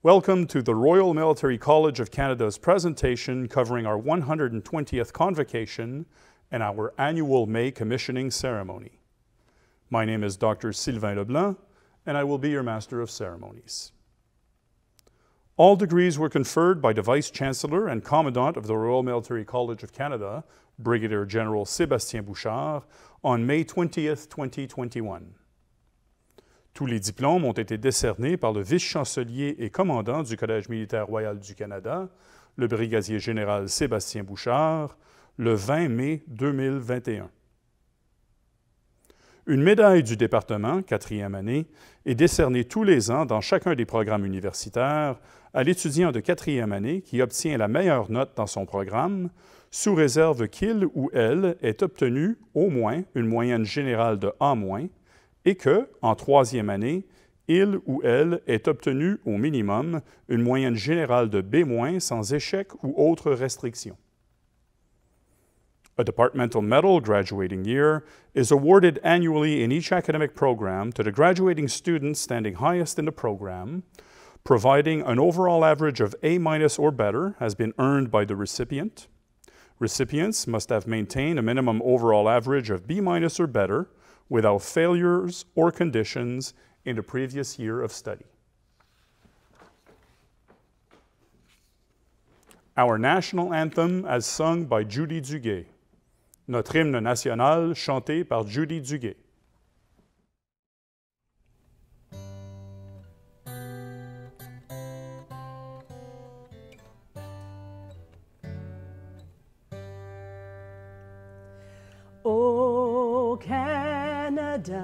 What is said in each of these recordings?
Welcome to the Royal Military College of Canada's presentation covering our 120th Convocation and our annual May commissioning ceremony. My name is Dr. Sylvain Leblanc, and I will be your Master of Ceremonies. All degrees were conferred by the Vice-Chancellor and Commandant of the Royal Military College of Canada, Brigadier General Sébastien Bouchard, on May 20th, 2021. Tous les diplômes ont été décernés par le vice-chancelier et commandant du Collège militaire royal du Canada, le brigadier général Sébastien Bouchard, le 20 mai 2021. Une médaille du département, 4e année, est décernée tous les ans dans chacun des programmes universitaires à l'étudiant de 4e année qui obtient la meilleure note dans son programme, sous réserve qu'il ou elle ait obtenu au moins une moyenne générale de A-, et que, en 3e année, il ou elle ait obtenu au minimum une moyenne générale de B- sans échec ou autre restriction. A departmental medal graduating year is awarded annually in each academic program to the graduating students standing highest in the program, providing an overall average of A- or better has been earned by the recipient. Recipients must have maintained a minimum overall average of B- or better without failures or conditions in the previous year of study. Our national anthem as sung by Judy Duguay. Notre hymne national chanté par Judy Duguay. O Canada,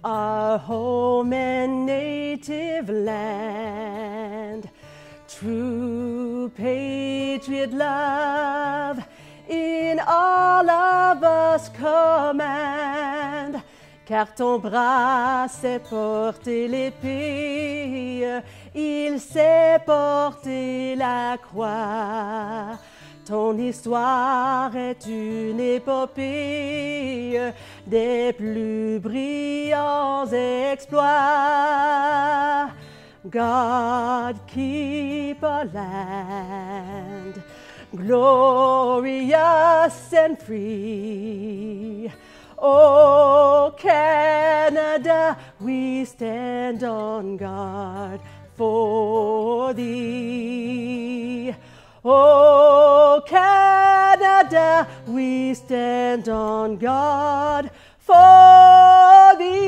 our home and native land, true patriot love in all of us command, car ton bras sait porter l'épée, il sait porter la croix. Ton histoire est une épopée des plus brillants exploits. God keep our land glorious and free. Oh, Canada, we stand on guard for thee. Oh, Canada, we stand on guard for thee.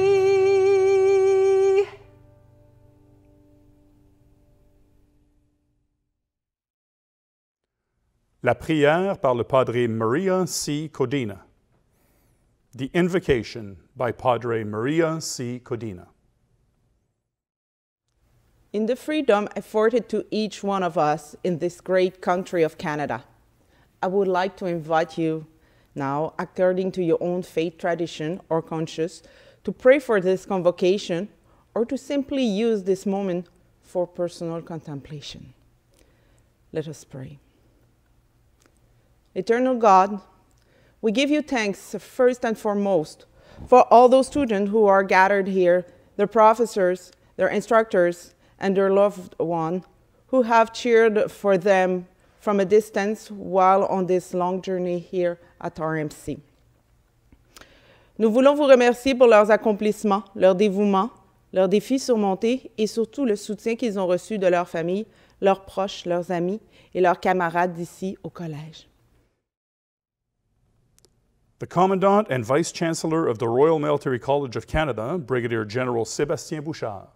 La prière par le Padre Maria C. Codina. The Invocation by Padre Maria C. Codina. In the freedom afforded to each one of us in this great country of Canada, I would like to invite you now, according to your own faith tradition or conscience, to pray for this convocation or to simply use this moment for personal contemplation. Let us pray. Eternal God, we give you thanks first and foremost for all those students who are gathered here, their professors, their instructors, and their loved one who have cheered for them from a distance while on this long journey here at RMC. Nous voulons vous remercier pour leurs accomplissements, leur dévouement, leurs défis surmontés et surtout le soutien qu'ils ont reçu de leurs familles, leurs proches, leurs amis et leurs camarades d'ici au collège. The Commandant and Vice-Chancellor of the Royal Military College of Canada, Brigadier General Sébastien Bouchard.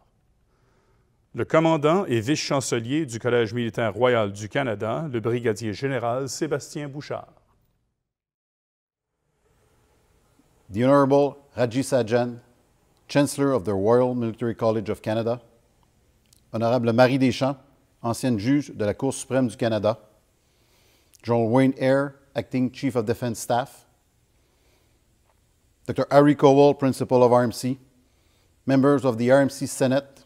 Le commandant et vice-chancelier du Collège militaire royal du Canada, le brigadier général Sébastien Bouchard. The Honorable Raji Sajan, Chancellor of the Royal Military College of Canada. Honorable Marie Deschamps, ancienne juge de la Cour suprême du Canada. General Wayne Eyre, Acting Chief of Defense Staff. Dr. Harry Cowell, Principal of RMC. Members of the RMC Senate.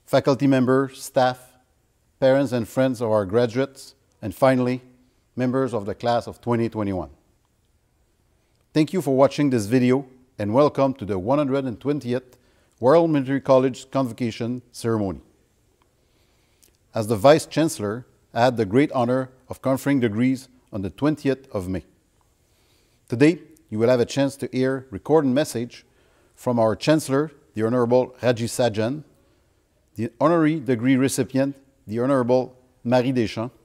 Faculty members, staff, parents and friends of our graduates, and finally, members of the class of 2021. Thank you for watching this video and welcome to the 120th Royal Military College Convocation ceremony. As the Vice Chancellor, I had the great honor of conferring degrees on the 20th of May. Today, you will have a chance to hear a recorded message from our Chancellor, the Honorable Raji Sajan, the honorary degree recipient, the Honorable Marie Deschamps,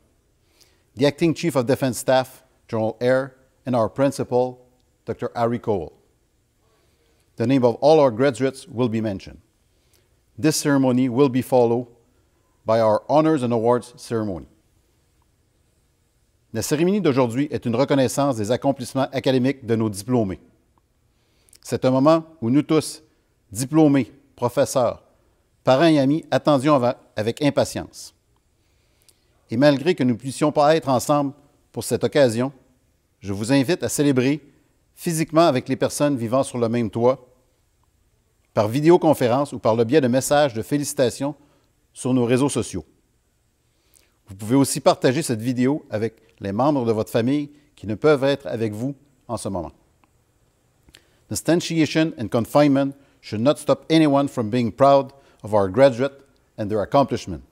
the Acting Chief of Defense Staff, General Eyre, and our Principal, Dr. Harry Cowell. The name of all our graduates will be mentioned. This ceremony will be followed by our Honors and Awards ceremony. La cérémonie d'aujourd'hui est une reconnaissance des accomplissements académiques de nos diplômés. C'est un moment où nous tous, diplômés, professeurs, parents et amis, attendions avec impatience. Et malgré que nous ne puissions pas être ensemble pour cette occasion, je vous invite à célébrer physiquement avec les personnes vivant sur le même toit, par vidéoconférence ou par le biais de messages de félicitations sur nos réseaux sociaux. Vous pouvez aussi partager cette vidéo avec les membres de votre famille qui ne peuvent être avec vous en ce moment. Instantiation and confinement should not stop anyone from being proud of our graduate and their accomplishment.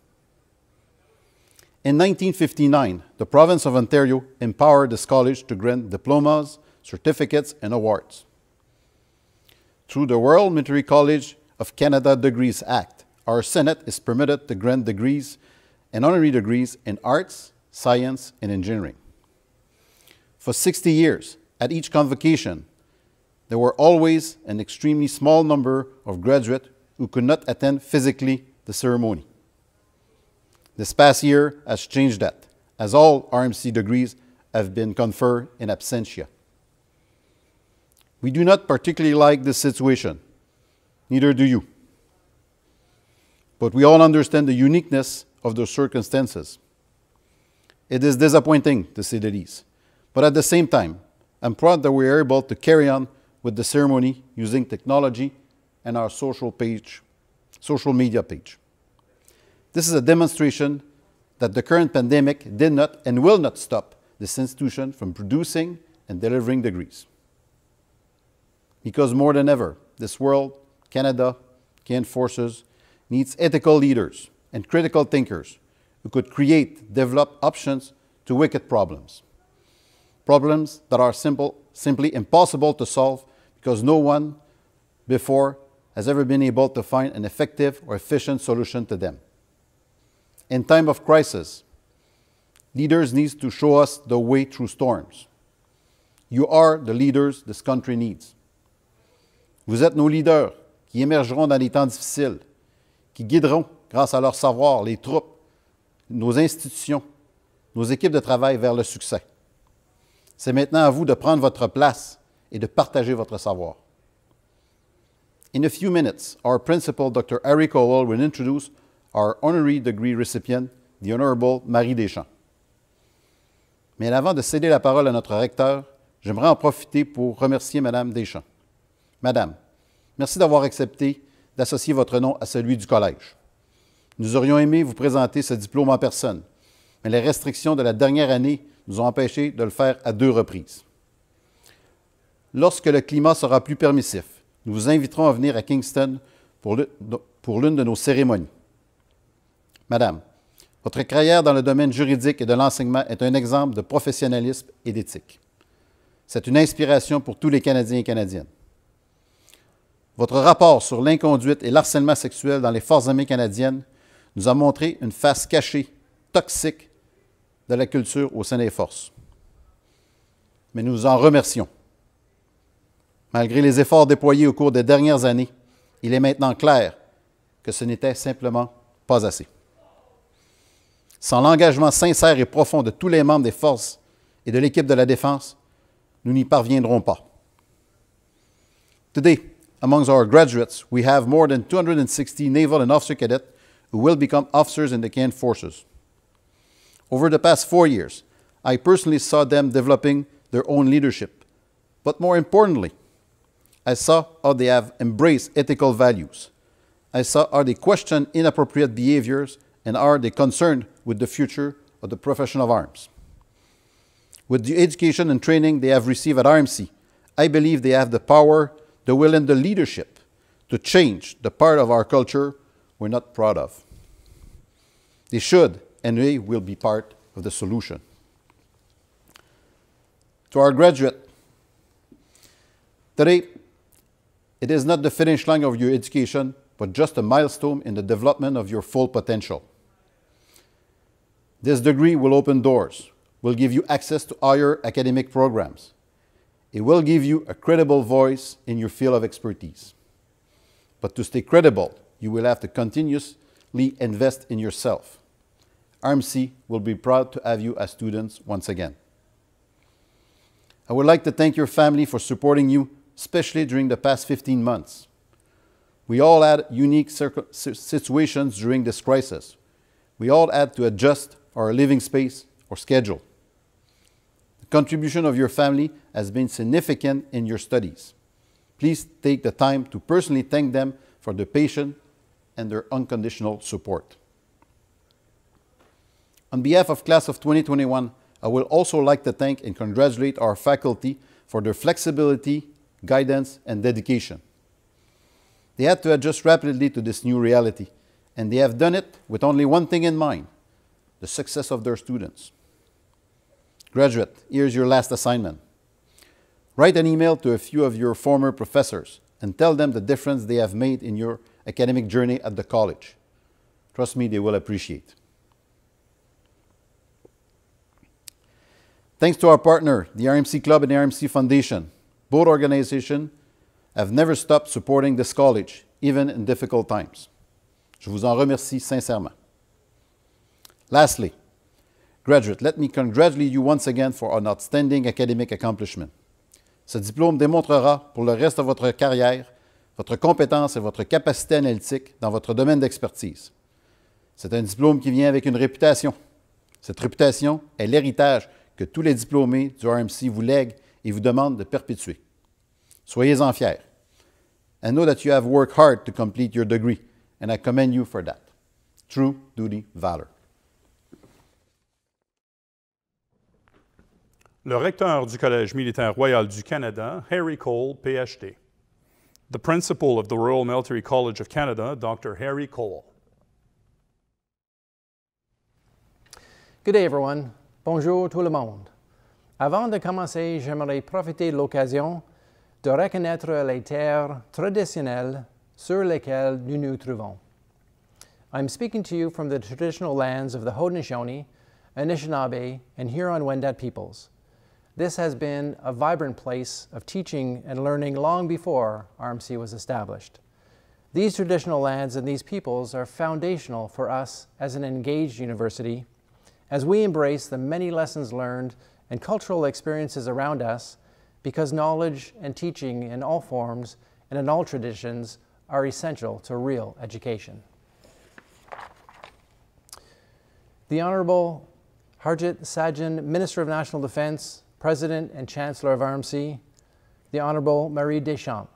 In 1959, the province of Ontario empowered this college to grant diplomas, certificates, and awards. Through the Royal Military College of Canada Degrees Act, our Senate is permitted to grant degrees and honorary degrees in arts, science, and engineering. For 60 years, at each convocation, there were always an extremely small number of graduates who could not attend physically the ceremony. This past year has changed that, as all RMC degrees have been conferred in absentia. We do not particularly like this situation, neither do you. But we all understand the uniqueness of the circumstances. It is disappointing, to say the least, but at the same time, I'm proud that we are able to carry on with the ceremony using technology and our social media page. This is a demonstration that the current pandemic did not and will not stop this institution from producing and delivering degrees. Because more than ever, this world, Canada, Canadian forces, needs ethical leaders and critical thinkers who could create, develop options to wicked problems. Problems that are simply impossible to solve because no one before has ever been able to find an effective or efficient solution to them. In time of crisis, leaders need to show us the way through storms. You are the leaders this country needs. Vous êtes nos leaders qui émergeront dans les temps difficiles, qui guideront, grâce à leur savoir, les troupes, nos institutions, nos équipes de travail vers le succès. C'est maintenant à vous de prendre votre place et de partager votre savoir. In a few minutes, our principal, Dr. Harry Cowell, will introduce our honorary degree recipient, the Honorable Marie Deschamps. Mais avant de céder la parole à notre recteur, j'aimerais en profiter pour remercier Mme Deschamps. Madame, merci d'avoir accepté d'associer votre nom à celui du collège. Nous aurions aimé vous présenter ce diplôme en personne, mais les restrictions de la dernière année nous ont empêchés de le faire à 2 reprises. Lorsque le climat sera plus permissif, nous vous inviterons à venir à Kingston pour l'une de nos cérémonies. Madame, votre carrière dans le domaine juridique et de l'enseignement est un exemple de professionnalisme et d'éthique. C'est une inspiration pour tous les Canadiens et Canadiennes. Votre rapport sur l'inconduite et l'harcèlement sexuel dans les Forces armées canadiennes nous a montré une face cachée, toxique de la culture au sein des forces. Mais nous vous en remercions. Malgré les efforts déployés au cours des dernières années, il est maintenant clair que ce n'était simplement pas assez. Sans l'engagement sincère et profond de tous les membres des forces et de l'équipe de la défense, nous n'y parviendrons pas. Today, amongst our graduates, we have more than 260 naval and officer cadets who will become officers in the Canadian Forces. Over the past 4 years, I personally saw them developing their own leadership. But more importantly, I saw how they have embraced ethical values. I saw how they question inappropriate behaviors and are they concerned with the future of the profession of arms. With the education and training they have received at RMC, I believe they have the power, the will, and the leadership to change the part of our culture we're not proud of. They should, and they will be part of the solution. To our graduate, today, it is not the finish line of your education, but just a milestone in the development of your full potential. This degree will open doors, will give you access to higher academic programs. It will give you a credible voice in your field of expertise. But to stay credible, you will have to continuously invest in yourself. RMC will be proud to have you as students once again. I would like to thank your family for supporting you, especially during the past 15 months. We all had unique situations during this crisis. We all had to adjust our living space or schedule. The contribution of your family has been significant in your studies. Please take the time to personally thank them for their patience and their unconditional support. On behalf of Class of 2021, I would also like to thank and congratulate our faculty for their flexibility, guidance, and dedication. They had to adjust rapidly to this new reality, and they have done it with only one thing in mind: the success of their students. Graduate, here's your last assignment. Write an email to a few of your former professors and tell them the difference they have made in your academic journey at the college. Trust me, they will appreciate. Thanks to our partner, the RMC Club and the RMC Foundation, both organizations have never stopped supporting this college, even in difficult times. Je vous en remercie sincèrement. Lastly, graduate, let me congratulate you once again for an outstanding academic accomplishment. Ce diplôme démontrera pour le reste de votre carrière votre compétence et votre capacité analytique dans votre domaine d'expertise. C'est un diplôme qui vient avec une réputation. Cette réputation est l'héritage que tous les diplômés du RMC vous lèguent et vous demandent de perpétuer. Soyez-en fiers. I know that you have worked hard to complete your degree, and I commend you for that. True duty, valor. Le recteur du Collège militaire royal du Canada, Harry Cole, PhD. The principal of the Royal Military College of Canada, Dr. Harry Cole. Good day, everyone. Bonjour tout le monde. Avant de commencer, j'aimerais profiter de l'occasion de reconnaître les terres traditionnelles sur lesquelles nous nous trouvons. I'm speaking to you from the traditional lands of the Haudenosaunee, Anishinaabe, and Huron-Wendat peoples. This has been a vibrant place of teaching and learning long before RMC was established. These traditional lands and these peoples are foundational for us as an engaged university as we embrace the many lessons learned and cultural experiences around us, because knowledge and teaching in all forms and in all traditions are essential to real education. The Honorable Harjit Sajjan, Minister of National Defense, President and Chancellor of RMC, the Honorable Marie Deschamps,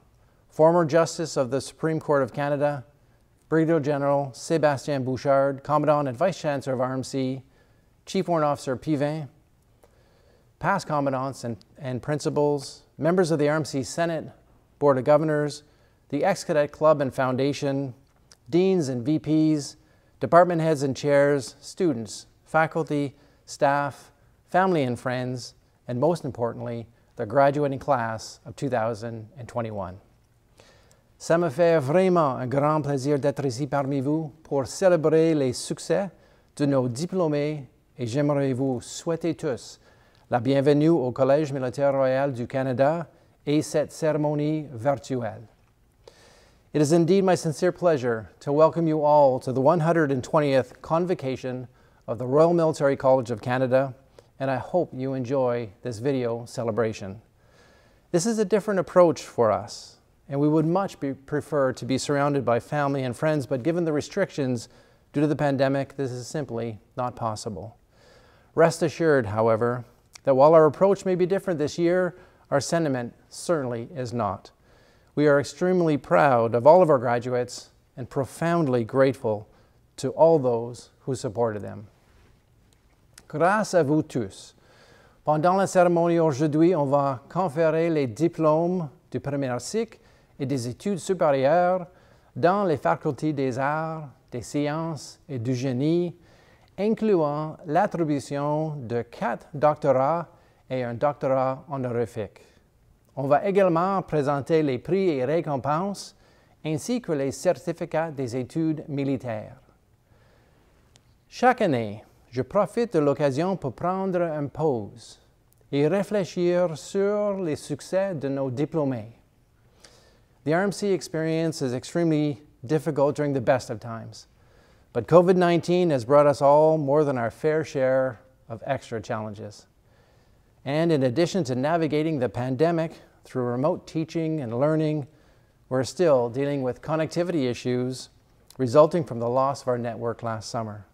former Justice of the Supreme Court of Canada, Brigadier General Sébastien Bouchard, Commandant and Vice Chancellor of RMC, Chief Warrant Officer Pivin, past commandants and principals, members of the RMC Senate, Board of Governors, the Ex-Cadet Club and Foundation, deans and VPs, department heads and chairs, students, faculty, staff, family and friends, and most importantly, the graduating class of 2021. Ça me fait vraiment un grand plaisir d'être ici parmi vous pour célébrer les succès de nos diplômés, et j'aimerais vous souhaiter tous la bienvenue au Collège militaire royal du Canada et cette cérémonie virtuelle. It is indeed my sincere pleasure to welcome you all to the 120th Convocation of the Royal Military College of Canada, and I hope you enjoy this video celebration. This is a different approach for us, and we would much prefer to be surrounded by family and friends, but given the restrictions due to the pandemic, this is simply not possible. Rest assured, however, that while our approach may be different this year, our sentiment certainly is not. We are extremely proud of all of our graduates and profoundly grateful to all those who supported them. Grâce à vous tous. Pendant la cérémonie aujourd'hui, on va conférer les diplômes du premier cycle et des études supérieures dans les facultés des arts, des sciences et du génie, incluant l'attribution de 4 doctorats et un doctorat honorifique. On va également présenter les prix et récompenses ainsi que les certificats des études militaires. Chaque année, je profite de l'occasion pour prendre une pause et réfléchir sur les succès de nos diplômés. The RMC experience is extremely difficult during the best of times, but COVID-19 has brought us all more than our fair share of extra challenges. And in addition to navigating the pandemic through remote teaching and learning, we're still dealing with connectivity issues resulting from the loss of our network last summer.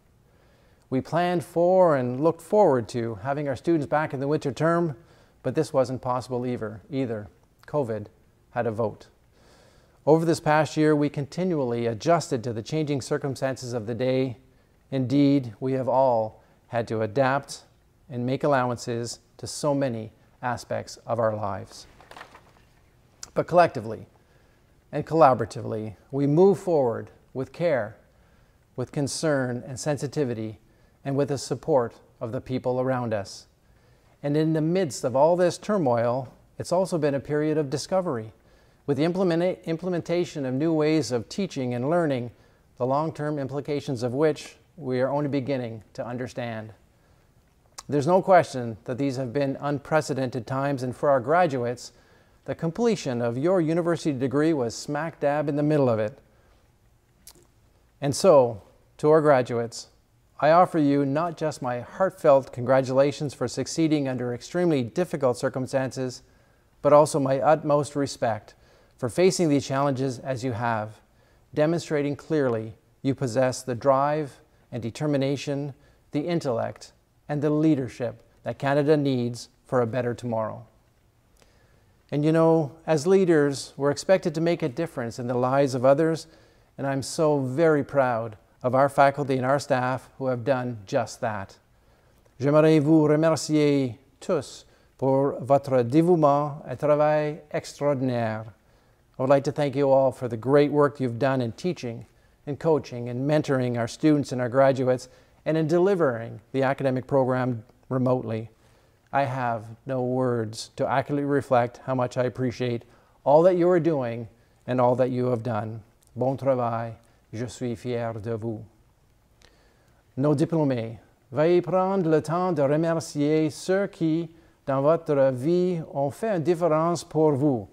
We planned for and looked forward to having our students back in the winter term, but this wasn't possible either. COVID had a vote. Over this past year, we continually adjusted to the changing circumstances of the day. Indeed, we have all had to adapt and make allowances to so many aspects of our lives. But collectively and collaboratively, we move forward with care, with concern and sensitivity, and with the support of the people around us. And in the midst of all this turmoil, it's also been a period of discovery, with the implementation of new ways of teaching and learning, the long-term implications of which we are only beginning to understand. There's no question that these have been unprecedented times, and for our graduates, the completion of your university degree was smack dab in the middle of it. And so, to our graduates, I offer you not just my heartfelt congratulations for succeeding under extremely difficult circumstances, but also my utmost respect for facing these challenges as you have, demonstrating clearly you possess the drive and determination, the intellect, and the leadership that Canada needs for a better tomorrow. And you know, as leaders, we're expected to make a difference in the lives of others, and I'm so very proud of our faculty and our staff who have done just that. J'aimerais vous remercier tous pour votre dévouement et travail extraordinaire. I would like to thank you all for the great work you've done in teaching, in coaching, and mentoring our students and our graduates, and in delivering the academic program remotely. I have no words to accurately reflect how much I appreciate all that you are doing and all that you have done. Bon travail. Je suis fier de vous. Nos diplômés, veuillez prendre le temps de remercier ceux qui, dans votre vie, ont fait une différence pour vous,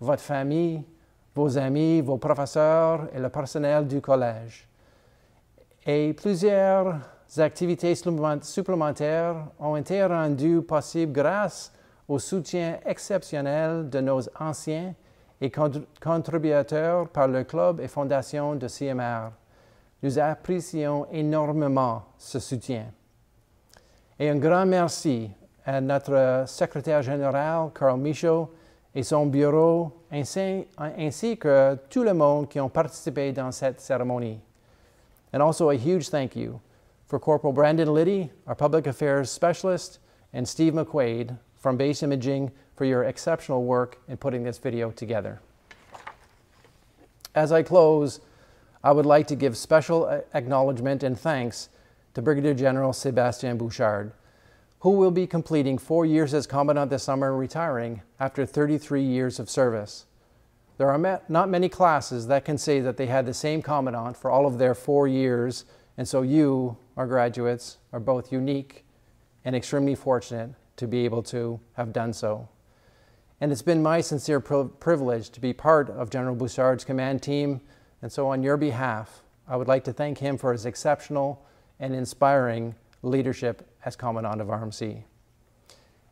votre famille, vos amis, vos professeurs et le personnel du collège. Et plusieurs activités supplémentaires ont été rendues possibles grâce au soutien exceptionnel de nos anciens et contributeurs par le club et fondation de CMR. Nous apprécions énormément ce soutien. Et un grand merci à notre secrétaire général, Carl Michaud, et son bureau, ainsi que tout le monde qui ont participé dans cette cérémonie. And also a huge thank you for Corporal Brandon Liddy, our public affairs specialist, and Steve McQuaid from Base Imaging for your exceptional work in putting this video together. As I close, I would like to give special acknowledgement and thanks to Brigadier General Sébastien Bouchard, who will be completing 4 years as Commandant this summer and retiring after 33 years of service. There are not many classes that can say that they had the same Commandant for all of their 4 years, and so you, our graduates, are both unique and extremely fortunate to be able to have done so. And it's been my sincere privilege to be part of General Bouchard's command team, and so on your behalf, I would like to thank him for his exceptional and inspiring leadership as Commandant of RMC.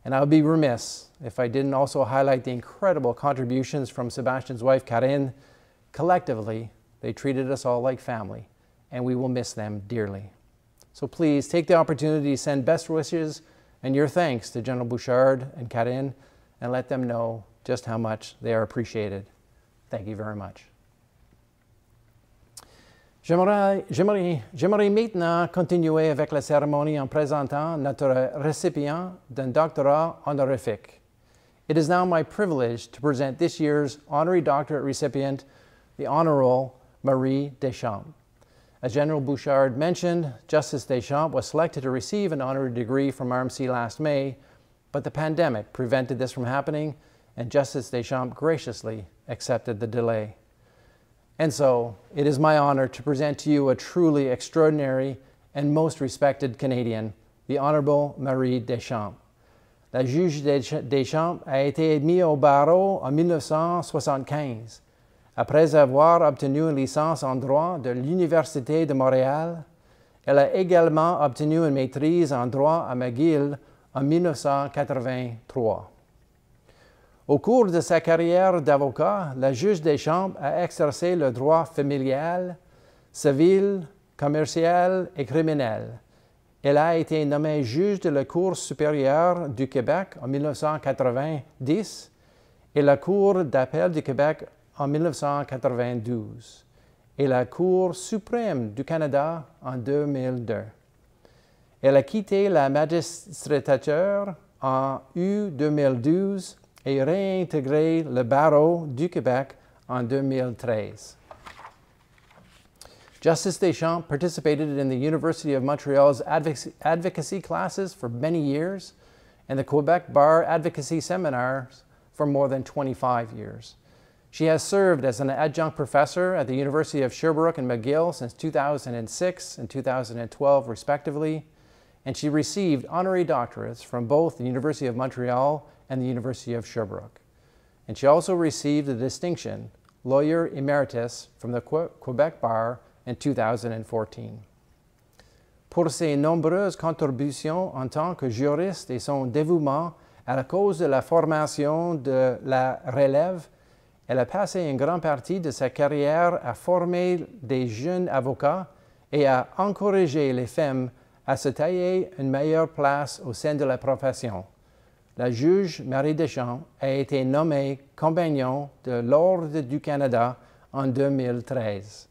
And I would be remiss if I didn't also highlight the incredible contributions from Sebastian's wife, Cathryn. Collectively, they treated us all like family, and we will miss them dearly. So please take the opportunity to send best wishes and your thanks to General Bouchard and Cathryn, and let them know just how much they are appreciated. Thank you very much. J'aimerais maintenant continuer avec la cérémonie en présentant notre récipient d'un doctorat honorifique. It is now my privilege to present this year's honorary doctorate recipient, the Honorable Marie Deschamps. As General Bouchard mentioned, Justice Deschamps was selected to receive an honorary degree from RMC last May, but the pandemic prevented this from happening, and Justice Deschamps graciously accepted the delay. And so, it is my honor to present to you a truly extraordinary and most respected Canadian, the Honorable Marie Deschamps. La juge Deschamps a été admise au barreau en 1975. Après avoir obtenu une licence en droit de l'Université de Montréal, elle a également obtenu une maîtrise en droit à McGill en 1983. Au cours de sa carrière d'avocat, la juge Deschamps a exercé le droit familial, civil, commercial et criminel. Elle a été nommée juge de la Cour supérieure du Québec en 1990 et la Cour d'appel du Québec en 1992 et la Cour suprême du Canada en 2002. Elle a quitté la magistrature en août 2012 et réintégré le barreau du Québec en 2013. Justice Deschamps participated in the University of Montreal's advocacy classes for many years and the Quebec Bar Advocacy Seminars for more than 25 years. She has served as an adjunct professor at the University of Sherbrooke and McGill since 2006 and 2012, respectively, and she received honorary doctorates from both the University of Montreal and the University of Sherbrooke. And she also received the distinction Lawyer Emeritus from the Quebec Bar in 2014. Pour ses nombreuses contributions en tant que juriste et son dévouement à la cause de la formation de la relève, elle a passé une grande partie de sa carrière à former des jeunes avocats et à encourager les femmes à se tailler une meilleure place au sein de la profession. La juge Marie Deschamps a été nommée compagnon de l'Ordre du Canada en 2013.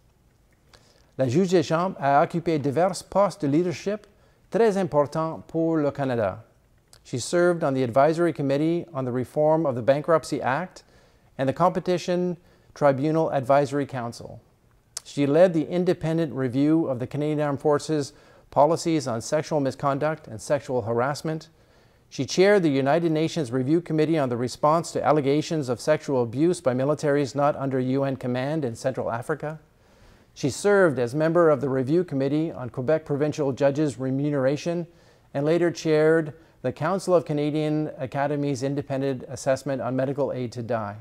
La juge Deschamps a occupé divers postes de leadership très importants pour le Canada. She served on the Advisory Committee on the Reform of the Bankruptcy Act and the Competition Tribunal Advisory Council. She led the independent review of the Canadian Armed Forces policies on sexual misconduct and sexual harassment. She chaired the United Nations Review Committee on the response to allegations of sexual abuse by militaries not under UN command in Central Africa. She served as member of the Review Committee on Quebec Provincial Judges' Remuneration and later chaired the Council of Canadian Academies' Independent Assessment on Medical Aid to Die.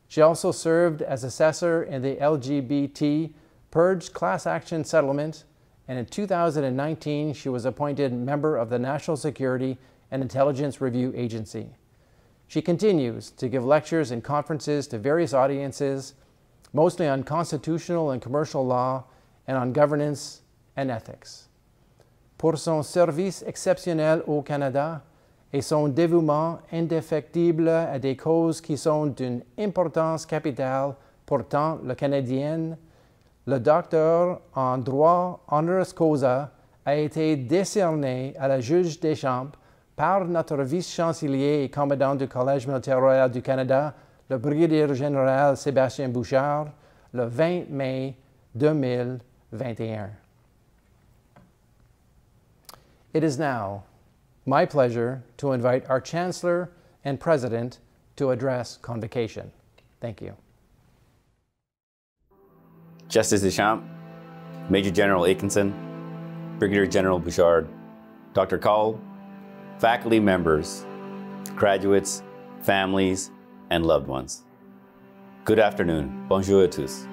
She also served as assessor in the LGBT Purge class action settlement, and in 2019 she was appointed member of the National Security and Intelligence Review Agency. She continues to give lectures and conferences to various audiences, mostly on constitutional and commercial law and on governance and ethics. Pour son service exceptionnel au Canada et son dévouement indéfectible à des causes qui sont d'une importance capitale pour tant le Canadien, le docteur en droit honoris causa a été décerné à la juge Deschamps par notre vice-chancelier et commandant du Collège militaire royal du Canada, le brigadier général Sébastien Bouchard, le 20 mai 2021. It is now my pleasure to invite our Chancellor and President to address Convocation. Thank you. Justice Deschamps, Major General Atkinson, Brigadier General Bouchard, Dr. Cowell, faculty members, graduates, families, and loved ones. Good afternoon. Bonjour à tous.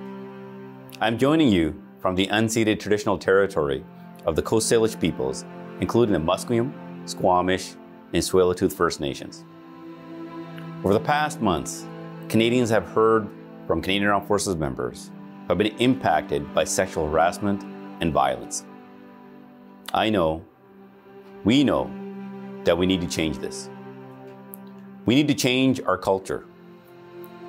I'm joining you from the unceded traditional territory of the Coast Salish peoples, including the Musqueam, Squamish, and Tsleil-Waututh First Nations. Over the past months, Canadians have heard from Canadian Armed Forces members who have been impacted by sexual harassment and violence. I know, we know, that we need to change this. We need to change our culture,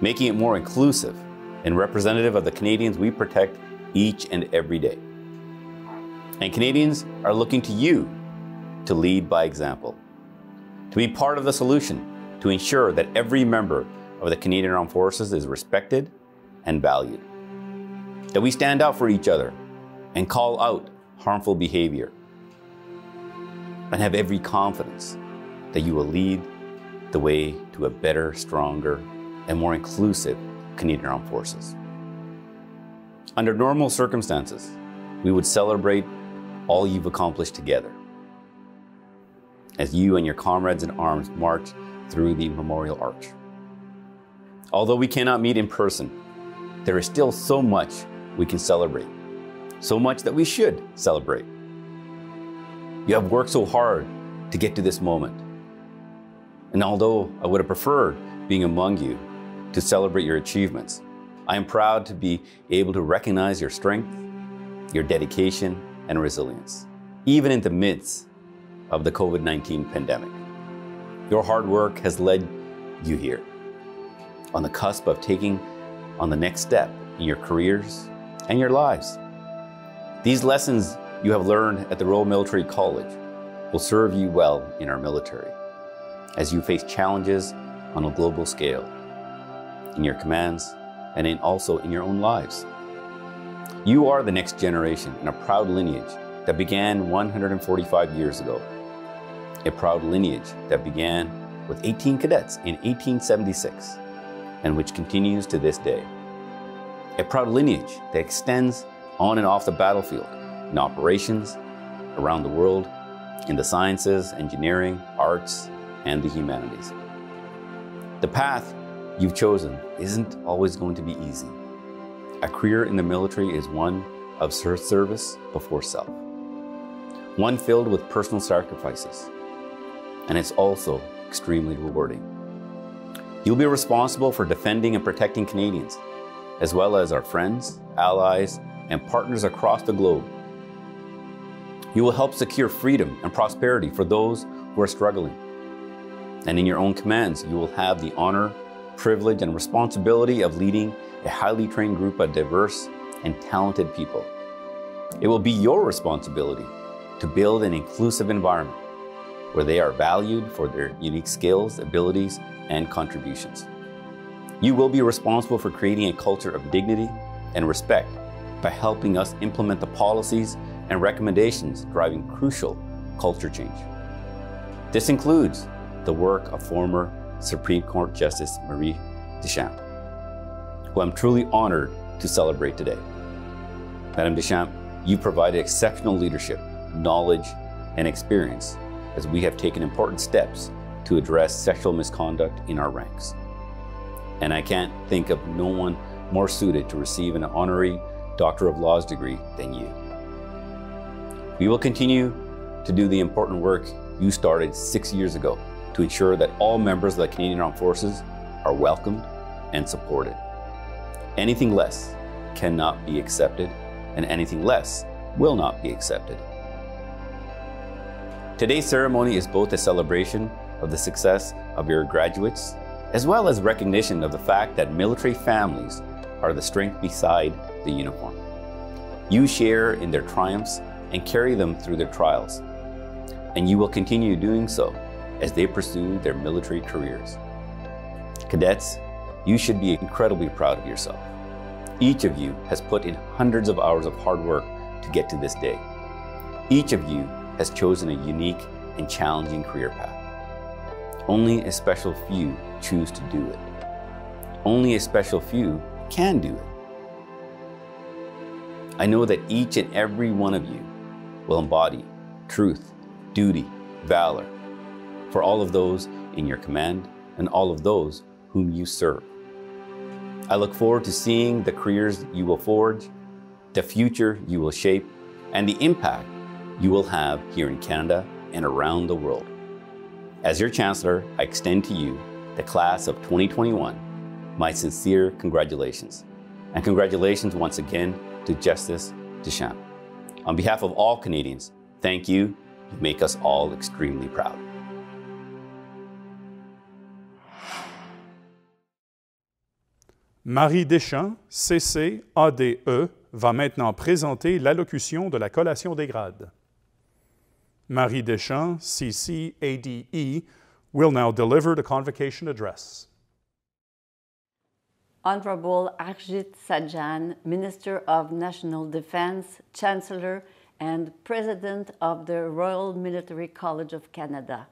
making it more inclusive and representative of the Canadians we protect each and every day. And Canadians are looking to you to lead by example, to be part of the solution, to ensure that every member of the Canadian Armed Forces is respected and valued, that we stand out for each other and call out harmful behavior, and have every confidence that you will lead the way to a better, stronger, and more inclusive Canadian Armed Forces. Under normal circumstances, we would celebrate all you've accomplished together as you and your comrades in arms march through the Memorial Arch. Although we cannot meet in person, there is still so much we can celebrate, so much that we should celebrate. You have worked so hard to get to this moment. And although I would have preferred being among you to celebrate your achievements, I am proud to be able to recognize your strength, your dedication, and resilience, even in the midst of the COVID-19 pandemic. Your hard work has led you here, on the cusp of taking on the next step in your careers and your lives. These lessons you have learned at the Royal Military College will serve you well in our military as you face challenges on a global scale, in your commands and also in your own lives. You are the next generation in a proud lineage that began 145 years ago. A proud lineage that began with 18 cadets in 1876 and which continues to this day. A proud lineage that extends on and off the battlefield, in operations, around the world, in the sciences, engineering, arts, and the humanities. The path you've chosen isn't always going to be easy. A career in the military is one of service before self, one filled with personal sacrifices, and it's also extremely rewarding. You'll be responsible for defending and protecting Canadians, as well as our friends, allies, and partners across the globe. You will help secure freedom and prosperity for those who are struggling. And in your own commands, you will have the honor, privilege, and responsibility of leading a highly trained group of diverse and talented people. It will be your responsibility to build an inclusive environment where they are valued for their unique skills, abilities, and contributions. You will be responsible for creating a culture of dignity and respect by helping us implement the policies and recommendations driving crucial culture change. This includes the work of former Supreme Court Justice Marie Deschamps, who I'm truly honored to celebrate today. Madame Deschamps, you provided exceptional leadership, knowledge, and experience as we have taken important steps to address sexual misconduct in our ranks. And I can't think of no one more suited to receive an honorary Doctor of Laws degree than you. We will continue to do the important work you started 6 years ago to ensure that all members of the Canadian Armed Forces are welcomed and supported. Anything less cannot be accepted, and anything less will not be accepted. Today's ceremony is both a celebration of the success of your graduates, as well as recognition of the fact that military families are the strength beside the uniform. You share in their triumphs and carry them through their trials, and you will continue doing so as they pursue their military careers. Cadets, you should be incredibly proud of yourself. Each of you has put in hundreds of hours of hard work to get to this day. Each of you has chosen a unique and challenging career path. Only a special few choose to do it. Only a special few can do it. I know that each and every one of you will embody truth, duty, valor for all of those in your command and all of those whom you serve. I look forward to seeing the careers you will forge, the future you will shape, and the impact you will have here in Canada and around the world. As your Chancellor, I extend to you, the class of 2021, my sincere congratulations. And congratulations once again to Justice Deschamps. On behalf of all Canadians, thank you. You make us all extremely proud. Marie Deschamps, CC-ADE, va maintenant présenter l'allocution de la collation des grades. Marie Deschamps, CC-ADE, will now deliver the Convocation address. Honorable Harjit Sajjan, Minister of National Defense, Chancellor, and President of the Royal Military College of Canada.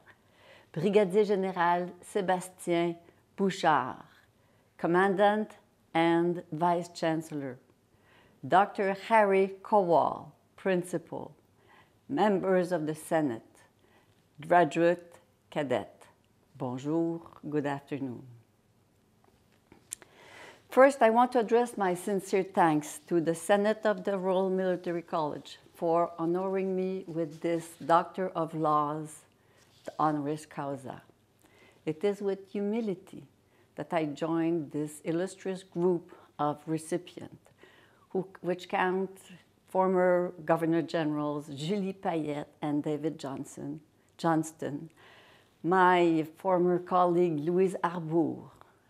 Brigadier Général Sébastien Bouchard, Commandant and Vice Chancellor. Dr. Harry Kowal, Principal. Members of the Senate. Graduate Cadet. Bonjour, good afternoon. First, I want to address my sincere thanks to the Senate of the Royal Military College for honoring me with this Doctor of Laws, the honoris causa. It is with humility that I joined this illustrious group of recipients, which count former Governor Generals Julie Payette and David Johnston, my former colleague Louise Arbour,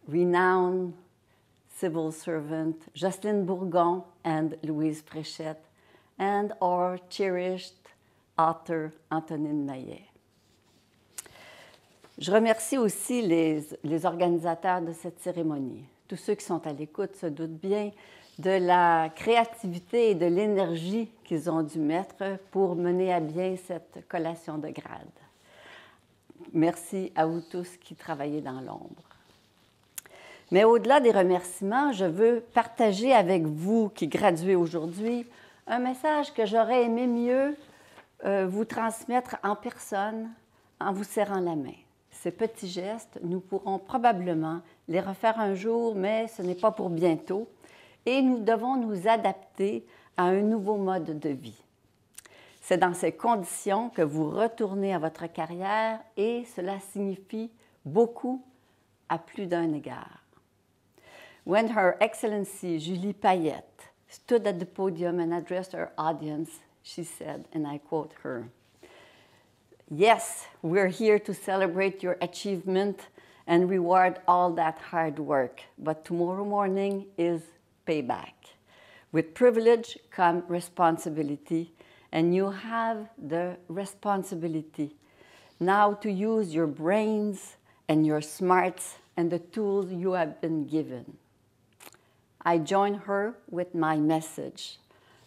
renowned civil servant Jocelyne Bourgon and Louise Fréchette, and our cherished author Antonine Maillet. Je remercie aussi les organisateurs de cette cérémonie. Tous ceux qui sont à l'écoute se doutent bien de la créativité et de l'énergie qu'ils ont dû mettre pour mener à bien cette collation de grades. Merci à vous tous qui travaillez dans l'ombre. Mais au-delà des remerciements, je veux partager avec vous qui graduez aujourd'hui un message que j'aurais aimé mieux vous transmettre en personne en vous serrant la main. Ces petits gestes, nous pourrons probablement les refaire un jour, mais ce n'est pas pour bientôt. Et nous devons nous adapter à un nouveau mode de vie. C'est dans ces conditions que vous retournez à votre carrière et cela signifie beaucoup à plus d'un égard. When Her Excellency Julie Payette stood at the podium and addressed her audience, she said, and I quote her, "Yes, we're here to celebrate your achievement and reward all that hard work, but tomorrow morning is payback. With privilege come responsibility, and you have the responsibility now to use your brains and your smarts and the tools you have been given." I join her with my message.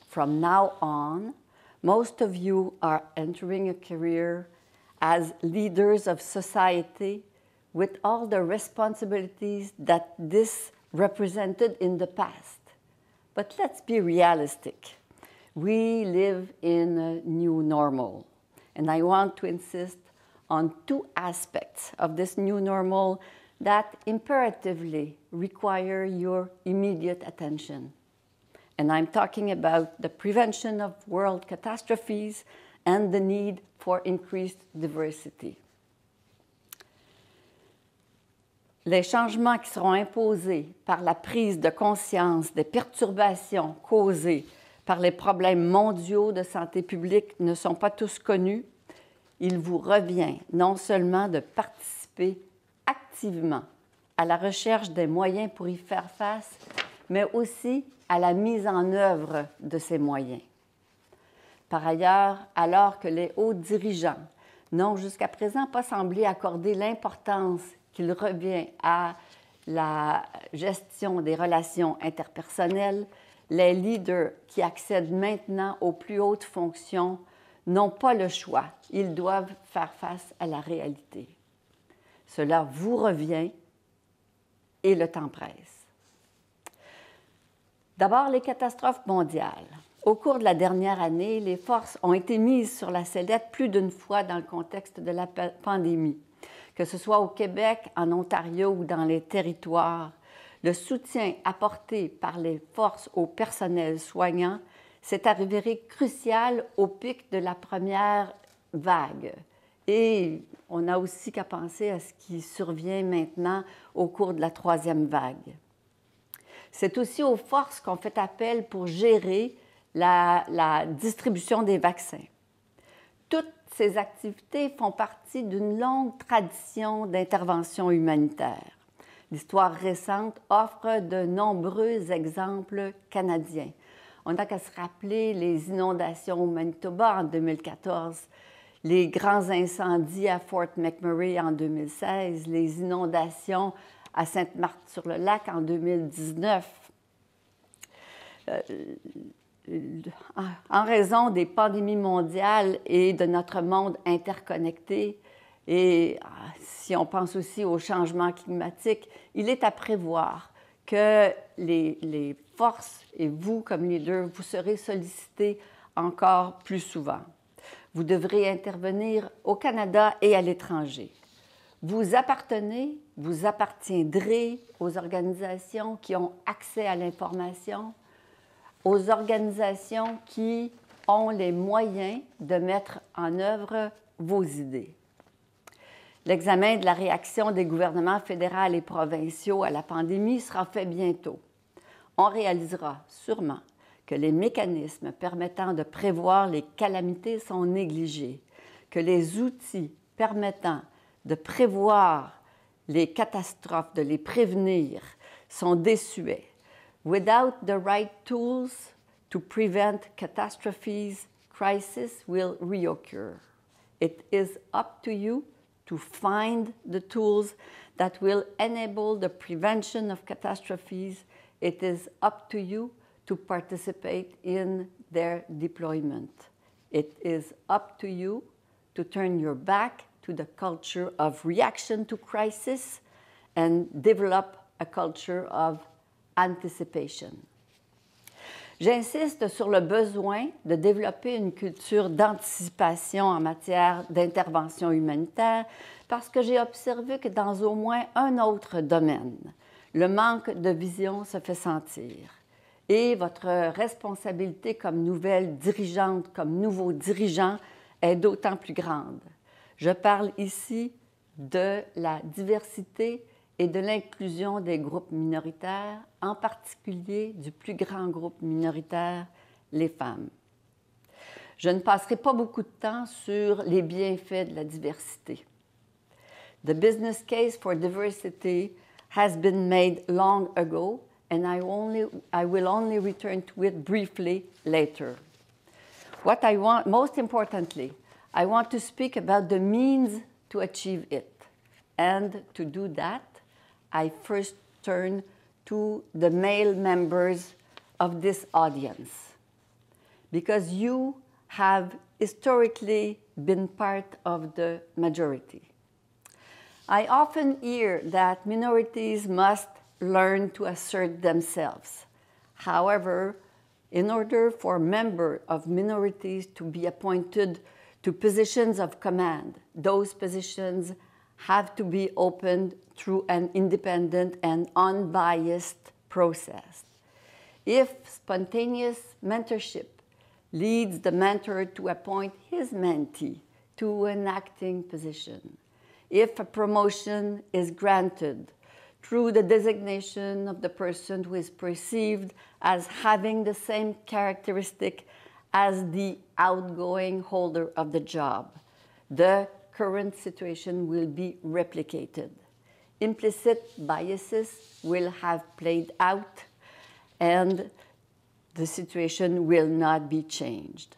From now on, most of you are entering a career as leaders of society with all the responsibilities that this represented in the past. But let's be realistic. We live in a new normal, and I want to insist on two aspects of this new normal that imperatively require your immediate attention. And I'm talking about the prevention of world catastrophes and the need for increased diversity. Les changements qui seront imposés par la prise de conscience des perturbations causées par les problèmes mondiaux de santé publique ne sont pas tous connus. Il vous revient non seulement de participer activement à la recherche des moyens pour y faire face, mais aussi à la mise en œuvre de ces moyens. Par ailleurs, alors que les hauts dirigeants n'ont jusqu'à présent pas semblé accorder l'importance qu'il revient à la gestion des relations interpersonnelles, les leaders qui accèdent maintenant aux plus hautes fonctions n'ont pas le choix. Ils doivent faire face à la réalité. Cela vous revient et le temps presse. D'abord, les catastrophes mondiales. Au cours de la dernière année, les forces ont été mises sur la sellette plus d'une fois dans le contexte de la pandémie. Que ce soit au Québec, en Ontario ou dans les territoires, le soutien apporté par les forces au personnel soignant s'est avéré crucial au pic de la première vague. Et on n'a aussi qu'à penser à ce qui survient maintenant au cours de la troisième vague. C'est aussi aux forces qu'on fait appel pour gérer la distribution des vaccins. Toutes ces activités font partie d'une longue tradition d'intervention humanitaire. L'histoire récente offre de nombreux exemples canadiens. On n'a qu'à se rappeler les inondations au Manitoba en 2014, les grands incendies à Fort McMurray en 2016, les inondations à Sainte-Marthe-sur-le-Lac en 2019. En raison des pandémies mondiales et de notre monde interconnecté, et si on pense aussi au changement climatique, il est à prévoir que les forces et vous, comme leader, vous serez sollicités encore plus souvent. Vous devrez intervenir au Canada et à l'étranger. Vous appartenez, vous appartiendrez aux organisations qui ont accès à l'information, aux organisations qui ont les moyens de mettre en œuvre vos idées. L'examen de la réaction des gouvernements fédéraux et provinciaux à la pandémie sera fait bientôt. On réalisera sûrement que les mécanismes permettant de prévoir les calamités sont négligés, que les outils permettant de prévoir les catastrophes, de les prévenir, sont désuets. Without the right tools to prevent catastrophes, crises will reoccur. It is up to you to find the tools that will enable the prevention of catastrophes. It is up to you to participate in their deployment. It is up to you to turn your back to the culture of reaction to crisis and develop a culture of anticipation. J'insiste sur le besoin de développer une culture d'anticipation en matière d'intervention humanitaire parce que j'ai observé que dans au moins un autre domaine, le manque de vision se fait sentir. Et votre responsabilité comme nouvelle dirigeante, comme nouveau dirigeant, est d'autant plus grande. Je parle ici de la diversité et de l'inclusion des groupes minoritaires, en particulier du plus grand groupe minoritaire, les femmes. Je ne passerai pas beaucoup de temps sur les bienfaits de la diversité. The business case for diversity has been made long ago, and I will only return to it briefly later. What I want, most importantly, I want to speak about the means to achieve it. And to do that, I first turn to the male members of this audience, because you have historically been part of the majority. I often hear that minorities must learn to assert themselves. However, in order for members of minorities to be appointed to positions of command, those positions have to be opened through an independent and unbiased process. If spontaneous mentorship leads the mentor to appoint his mentee to an acting position, if a promotion is granted through the designation of the person who is perceived as having the same characteristic as the outgoing holder of the job, the current situation will be replicated. Implicit biases will have played out, and the situation will not be changed.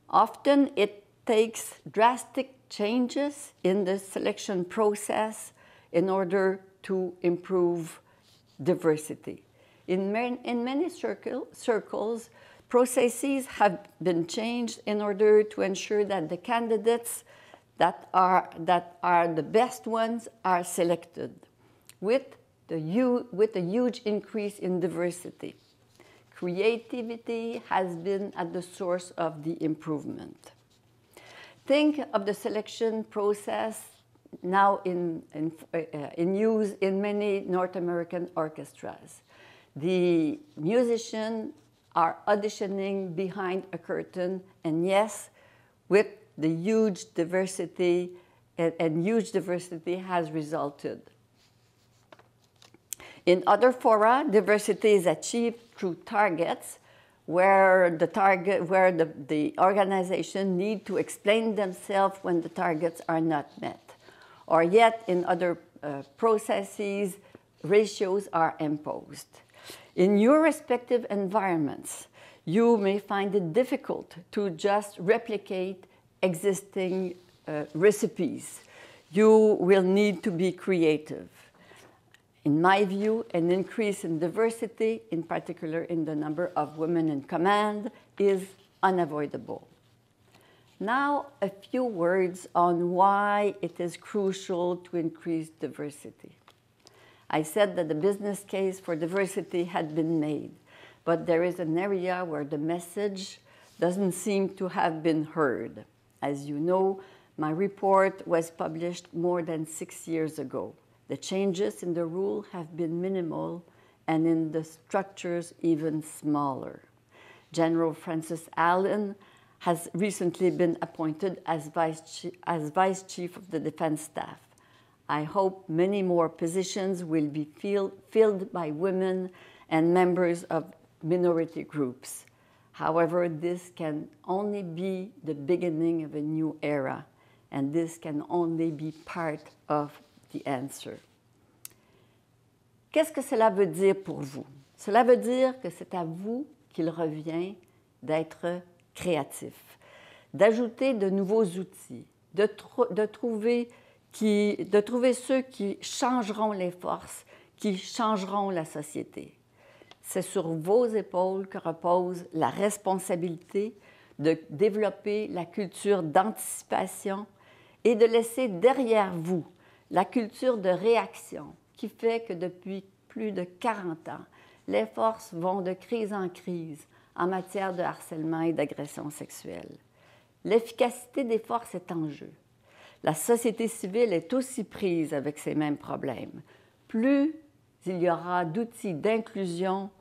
Often it takes drastic changes in the selection process in order to improve diversity. In many circles, processes have been changed in order to ensure that the candidates that are the best ones are selected with a huge increase in diversity. Creativity has been at the source of the improvement. Think of the selection process now in use in many North American orchestras. The musicians are auditioning behind a curtain, and yes, with the huge diversity, and huge diversity has resulted. In other fora, diversity is achieved through targets where the organization need to explain themselves when the targets are not met. Or yet, in other processes, ratios are imposed. In your respective environments, you may find it difficult to just replicate existing recipes. You will need to be creative. In my view, an increase in diversity, in particular in the number of women in command, is unavoidable. Now, a few words on why it is crucial to increase diversity. I said that the business case for diversity had been made, but there is an area where the message doesn't seem to have been heard. As you know, my report was published more than 6 years ago. The changes in the rule have been minimal, and in the structures even smaller. General Francis Allin has recently been appointed as Vice Chief of the Defense Staff. I hope many more positions will be filled by women and members of minority groups. However, this can only be the beginning of a new era, and this can only be part of the answer. Qu'est-ce que cela veut dire pour vous? Cela veut dire que c'est à vous qu'il revient d'être créatif, d'ajouter de nouveaux outils, de trouver ceux qui changeront les forces, qui changeront la société. C'est sur vos épaules que repose la responsabilité de développer la culture d'anticipation et de laisser derrière vous la culture de réaction qui fait que depuis plus de 40 ans, les forces vont de crise en crise en matière de harcèlement et d'agression sexuelle. L'efficacité des forces est en jeu. La société civile est aussi prise avec ces mêmes problèmes. Plus il y aura d'outils d'inclusion,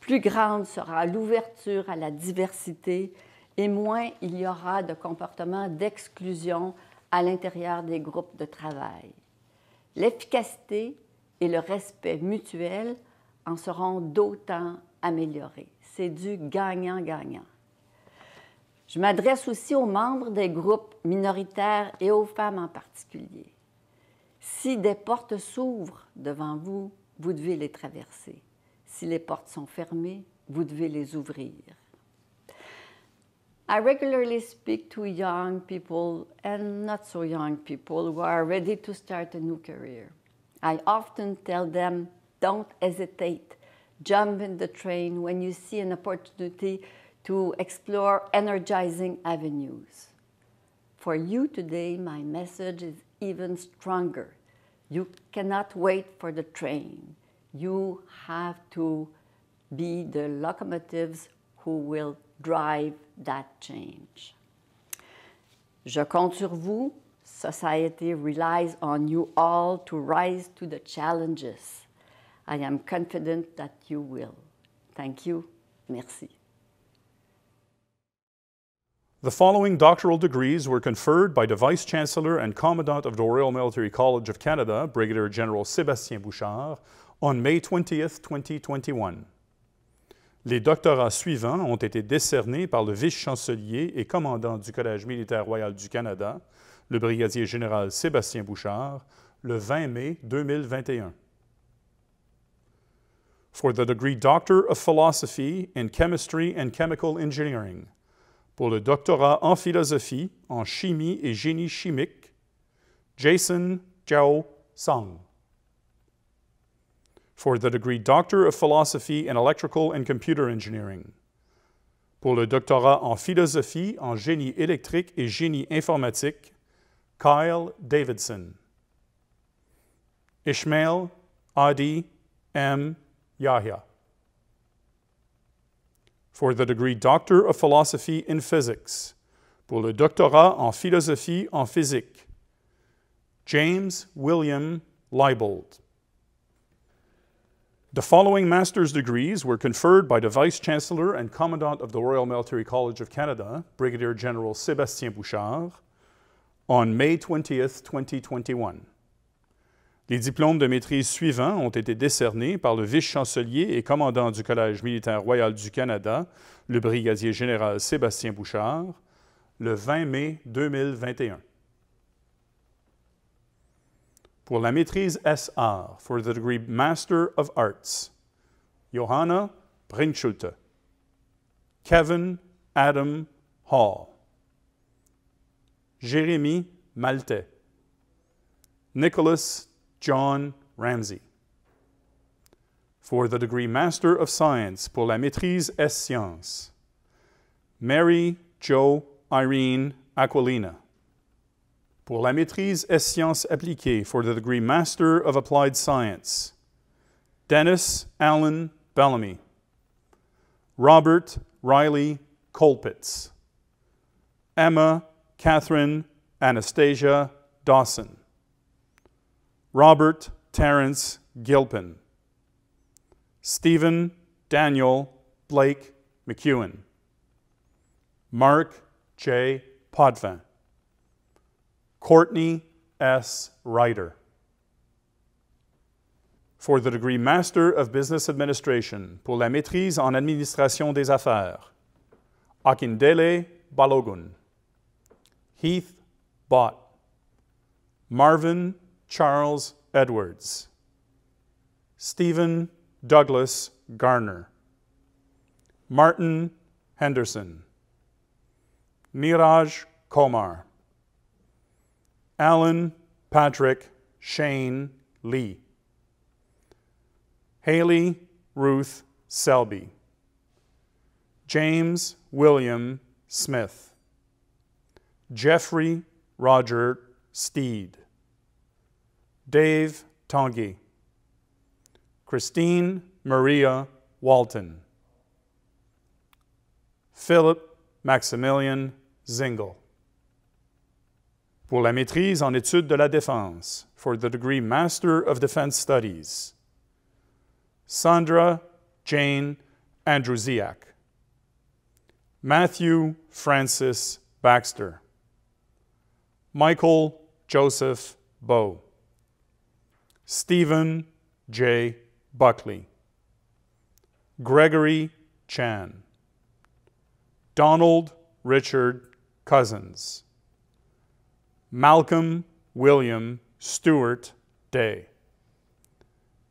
plus grande sera l'ouverture à la diversité et moins il y aura de comportements d'exclusion à l'intérieur des groupes de travail. L'efficacité et le respect mutuel en seront d'autant améliorés. C'est du gagnant-gagnant. Je m'adresse aussi aux membres des groupes minoritaires et aux femmes en particulier. Si des portes s'ouvrent devant vous, vous devez les traverser. Si les portes sont fermées, vous devez les ouvrir. I regularly speak to young people and not so young people who are ready to start a new career. I often tell them, don't hesitate. Jump in the train when you see an opportunity to explore energizing avenues. For you today, my message is even stronger. You cannot wait for the train. You have to be the locomotives who will drive that change. Je compte sur vous. Society relies on you all to rise to the challenges. I am confident that you will. Thank you. Merci. The following doctoral degrees were conferred by the Vice Chancellor and Commandant of the Royal Military College of Canada, Brigadier General Sébastien Bouchard, on May 20th, 2021. Les doctorats suivants ont été décernés par le vice-chancelier et commandant du Collège militaire royal du Canada, le brigadier général Sébastien Bouchard, le 20 mai 2021. For the degree Doctor of Philosophy in Chemistry and Chemical Engineering, pour le doctorat en philosophie, en chimie et génie chimique, Jason Jiao Sang. For the degree Doctor of Philosophy in Electrical and Computer Engineering, pour le doctorat en philosophie, en génie électrique et génie informatique, Kyle Davidson. Esmael Hadi M. Yahya. For the degree Doctor of Philosophy in Physics, pour le doctorat en philosophie en physique, James William Leibold. The following master's degrees were conferred by the Vice Chancellor and Commandant of the Royal Military College of Canada, Brigadier General Sébastien Bouchard, on May 20th, 2021. Les diplômes de maîtrise suivants ont été décernés par le vice-chancelier et commandant du Collège militaire royal du Canada, le brigadier général Sébastien Bouchard, le 20 mai 2021. Pour la maîtrise SR, for the degree Master of Arts, Johanna Brinkschulte, Kevin Adam Hall, Jérémy Maltais, Nicholas John Ramsay, For the degree Master of Science, pour la maîtrise S Sciences, Mary Jo Irene Aquilina. Pour la maîtrise S Sciences appliquées, for the degree Master of Applied Science, Dennis Allin Bellamy. Robert Ryley Colpitts. Emma Cathryn Anastasia Dawson. Robert Terrence Gilpin. Stephen Daniel Blake McEwen. Mark J. Potvin. Courtney S. Ryder. For the degree Master of Business Administration, pour la maîtrise en administration des affaires, Akindele Balogun. Heath Bott. Marvin Charles Edwards. Stephen Douglas Garner. Martin Henderson. Neeraj Kumar. Alan Patrick Shane Lee. Haley Ruth Selby. James William Smith. Jeffrey Roger Steed. Dave Tanguy. Christine Maria Walton. Philip Maximilian Zingle. Pour la maîtrise en études de la défense, for the degree Master of Defense Studies, Sandra Jane Andrusiak. Matthew Francis Baxter. Michael Joseph Bowe. Stephen J. Buckley. Gregory Chan. Donald Richard Cousins. Malcolm William Stewart Day.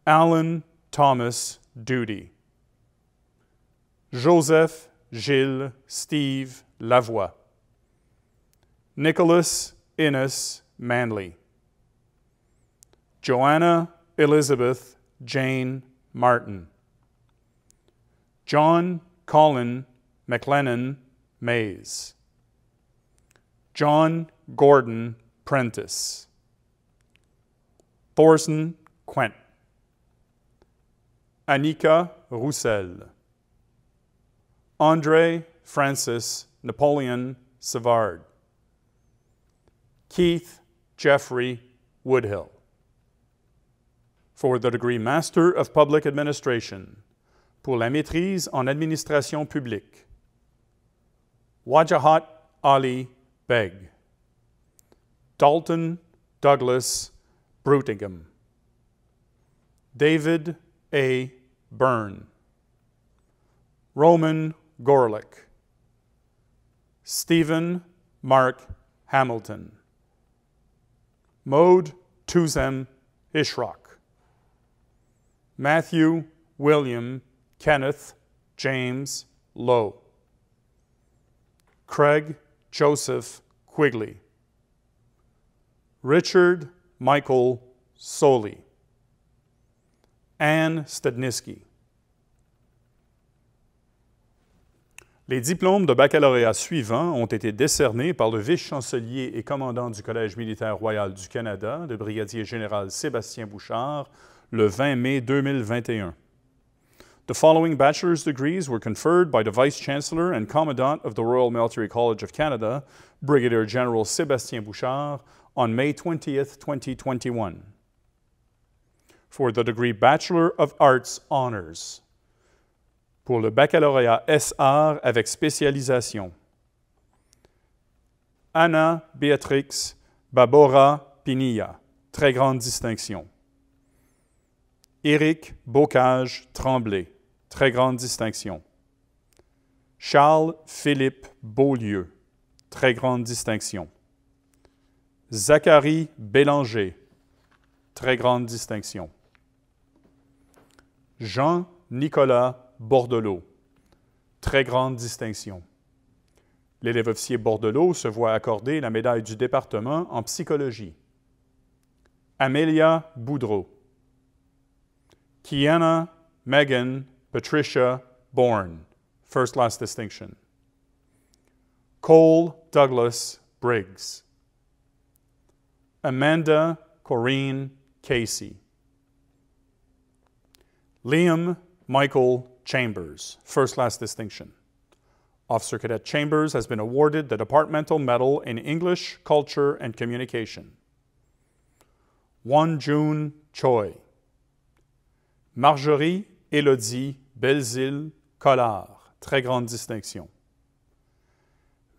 Alan Thomas Duty. Joseph Gilles Steve Lavoie. Nicholas Innes Manley. Joanna Elizabeth Jane Martin. John Colin McLennan Mays. John Gordon Prentice. Thorsten Quendt. Annika Roussel. Andre Francis Napoleon Savard. Keith Jeffrey Woodhill. For the degree Master of Public Administration, pour la maîtrise en administration publique, Wajahat Ali Beg. Dalton Douglas Brutingham. David A. Byrne. Roman Gorlick. Stephen Mark Hamilton. Mode Tuzem Ishrock. Matthew William Kenneth James Lowe. Craig Joseph Quigley. Richard Michael Soley. Anne Stadniski. Les diplômes de baccalauréat suivants ont été décernés par le vice-chancelier et commandant du Collège militaire royal du Canada, le brigadier général Sébastien Bouchard, le 20 mai 2021. The following bachelor's degrees were conferred by the Vice-Chancellor and Commandant of the Royal Military College of Canada, Brigadier General Sébastien Bouchard, on May 20th, 2021. For the degree Bachelor of Arts Honors, pour le baccalauréat S.Art avec spécialisation, Anna Beatrix Babora Pinilla, très grande distinction. Éric Bocage Tremblay, très grande distinction. Charles-Philippe Beaulieu, très grande distinction. Zacharie Bélanger, très grande distinction. Jean-Nicolas Bordelot, très grande distinction. L'élève officier Bordelot se voit accorder la médaille du département en psychologie. Amélia Boudreau. Kiana Megan Patricia Bourne, first class distinction. Cole Douglas Briggs. Amanda Corinne Casey. Liam Michael Chambers, first class distinction. Officer Cadet Chambers has been awarded the Departmental Medal in English, Culture, and Communication. Won Jun Choi. Marjorie Élodie Belzile Collard, très grande distinction.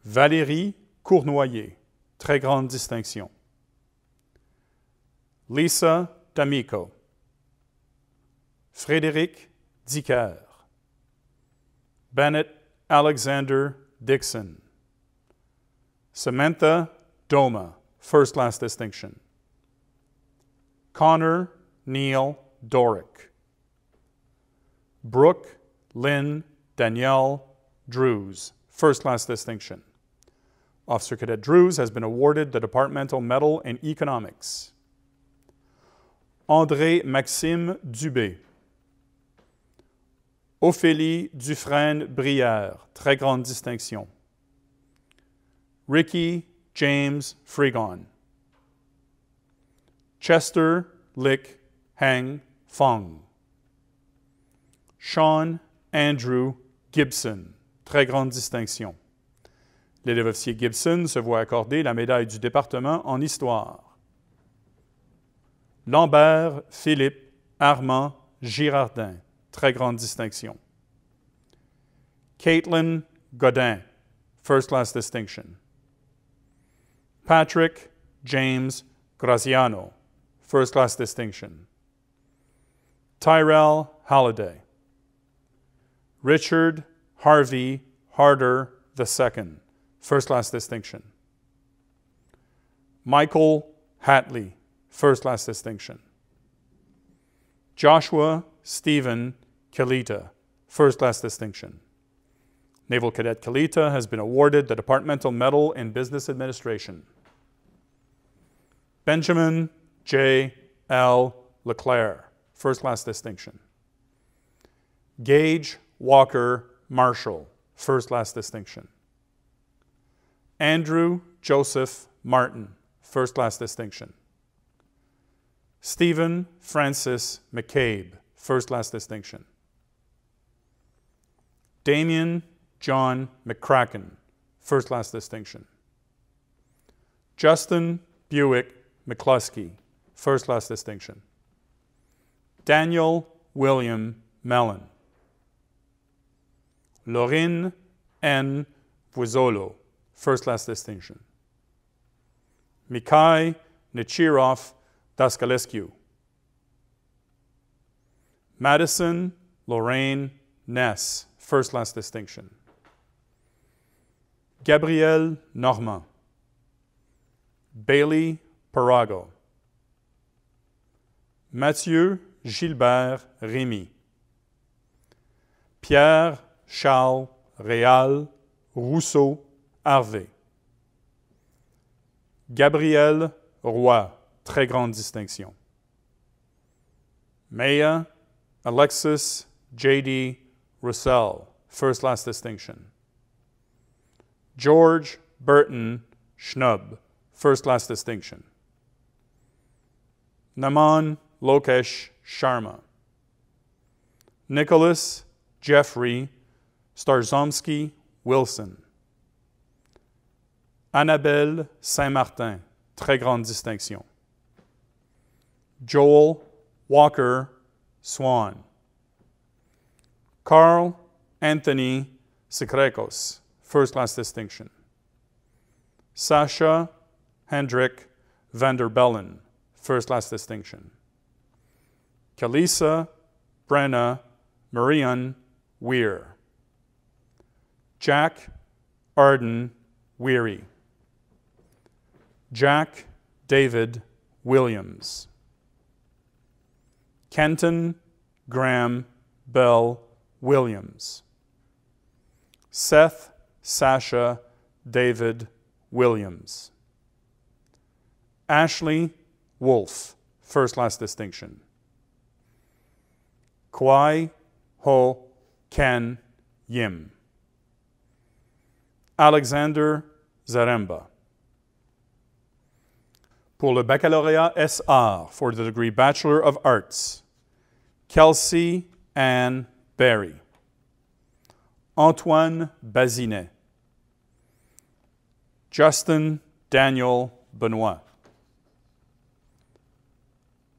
Valérie Cournoyer, très grande distinction. Lisa D'Amico. Frédéric Dicker. Bennett Alexander Dixon. Samantha Doma, first class distinction. Connor Neil Dorick. Brooke Lynn Danielle Drews, first class distinction. Officer Cadet Drews has been awarded the Departmental Medal in Economics. André Maxime Dubé. Ophélie Dufresne Brière, très grande distinction. Ricky James Frigon. Chester Lick Hang Fong. Sean Andrew Gibson, très grande distinction. L'élève officier Gibson se voit accorder la médaille du département en histoire. Lambert Philippe Armand Girardin, très grande distinction. Caitlin Godin, first class distinction. Patrick James Graziano, first class distinction. Tyrell Halliday. Richard Harvey Harder II, first class distinction. Michael Hatley, first class distinction. Joshua Stephen Kalita, first class distinction. Naval Cadet Kalita has been awarded the Departmental Medal in Business Administration. Benjamin J. L. Leclerc, first class distinction. Gage Walker Marshall, first class distinction. Andrew Joseph Martin, first class distinction. Stephen Francis McCabe, first class distinction. Damien John McCracken, first class distinction. Justin Buick McCluskey, first class distinction. Daniel William Mellon. Laurin N. Vuizolo, first class distinction. Mikhail Nechirov Daskalescu. Madison Lorraine Ness, first class distinction. Gabrielle Normand. Bailey Parago. Mathieu Gilbert Rémy. Pierre Charles Réal Rousseau Harvey. Gabriel Roy, très grande distinction. Maya Alexis J.D. Roussel, first class distinction. George Burton Schnub, first class distinction. Naman Lokesh Sharma. Nicholas Jeffrey Starzomsky Wilson. Annabelle Saint-Martin, très grande distinction. Joel Walker Swan. Carl Anthony Secrecos, first class distinction. Sasha Hendrik Vanderbellen, first class distinction. Kalisa Brenna Marian Weir. Jack Arden Weary. Jack David Williams. Kenton Graham Bell Williams. Seth Sasha David Williams. Ashley Wolf, first class distinction. Kwai Ho Ken Yim. Alexander Zaremba. Pour le baccalauréat SR for the degree Bachelor of Arts, Kelsey Ann Berry. Antoine Bazinet. Justin Daniel Benoit.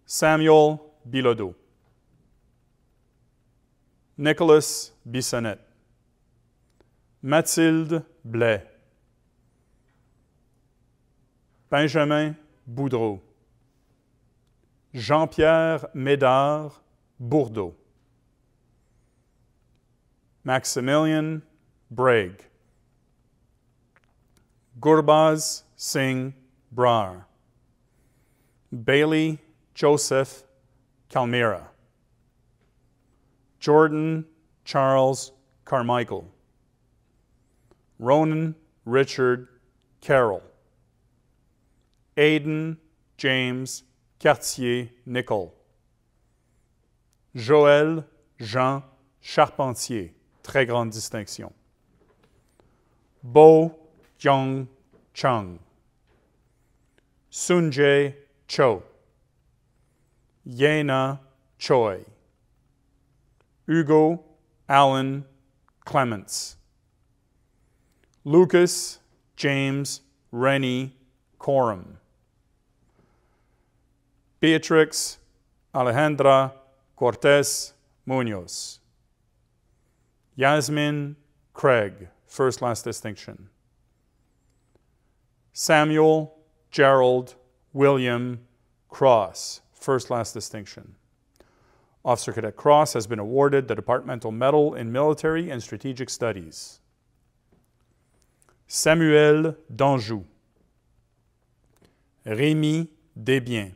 Samuel Bilodeau. Nicholas Bissonnette. Mathilde Blais. Benjamin Boudreau. Jean-Pierre Médard Bourdeau. Maximilian Bragg. Gurbaz Singh Brar. Bailey Joseph Calmira. Jordan Charles Carmichael. Ronan Richard Carroll. Aidan James Cartier-Nicol. Joël Jean Charpentier, très grande distinction. Bo Young Chung. Sunjae Cho. Yena Choi. Hugo Allen Clements. Lucas James Rennie Coram. Beatrix Alejandra Cortez Munoz. Yasmin Craig, first last distinction. Samuel Gerald William Cross, first last distinction. Officer Cadet Cross has been awarded the Departmental Medal in Military and Strategic Studies. Samuel Danjou. Rémi Desbiens.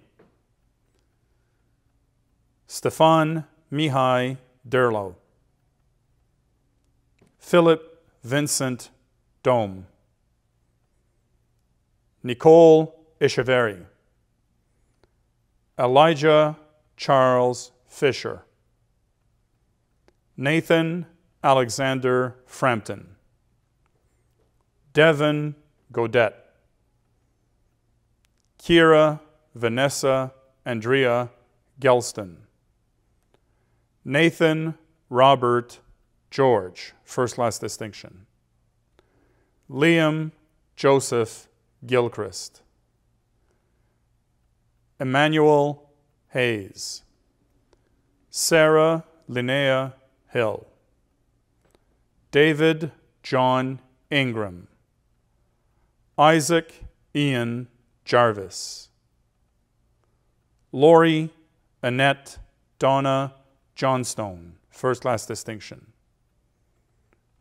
Stéphane Mihai Derlo. Philip Vincent Dome. Nicole Echeverry. Elijah Charles Fisher. Nathan Alexander Frampton. Devon Gaudet. Kira Vanessa Andrea Gelston. Nathan Robert George, first last distinction. Liam Joseph Gilchrist. Emmanuel Hayes. Sarah Linnea Hill. David John Ingram. Isaac Ian Jarvis. Lori Annette Donna Johnstone, first last distinction.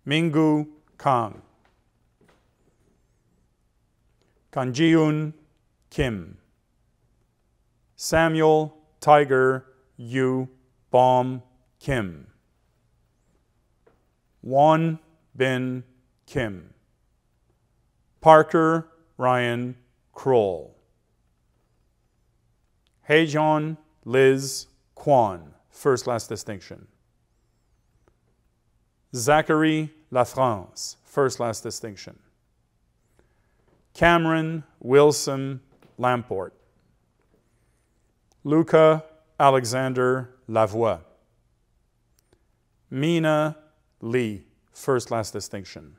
Mingu Kang. Kanjiun Kim. Samuel Tiger Yu Bom Kim. Won Bin Kim. Parker Ryan Kroll. Hejon Liz Kwan, first last distinction. Zacharie Lafrance, first last distinction. Cameron Wilson Lamport. Luca Alexander Lavoie. Mina Lee, first last distinction.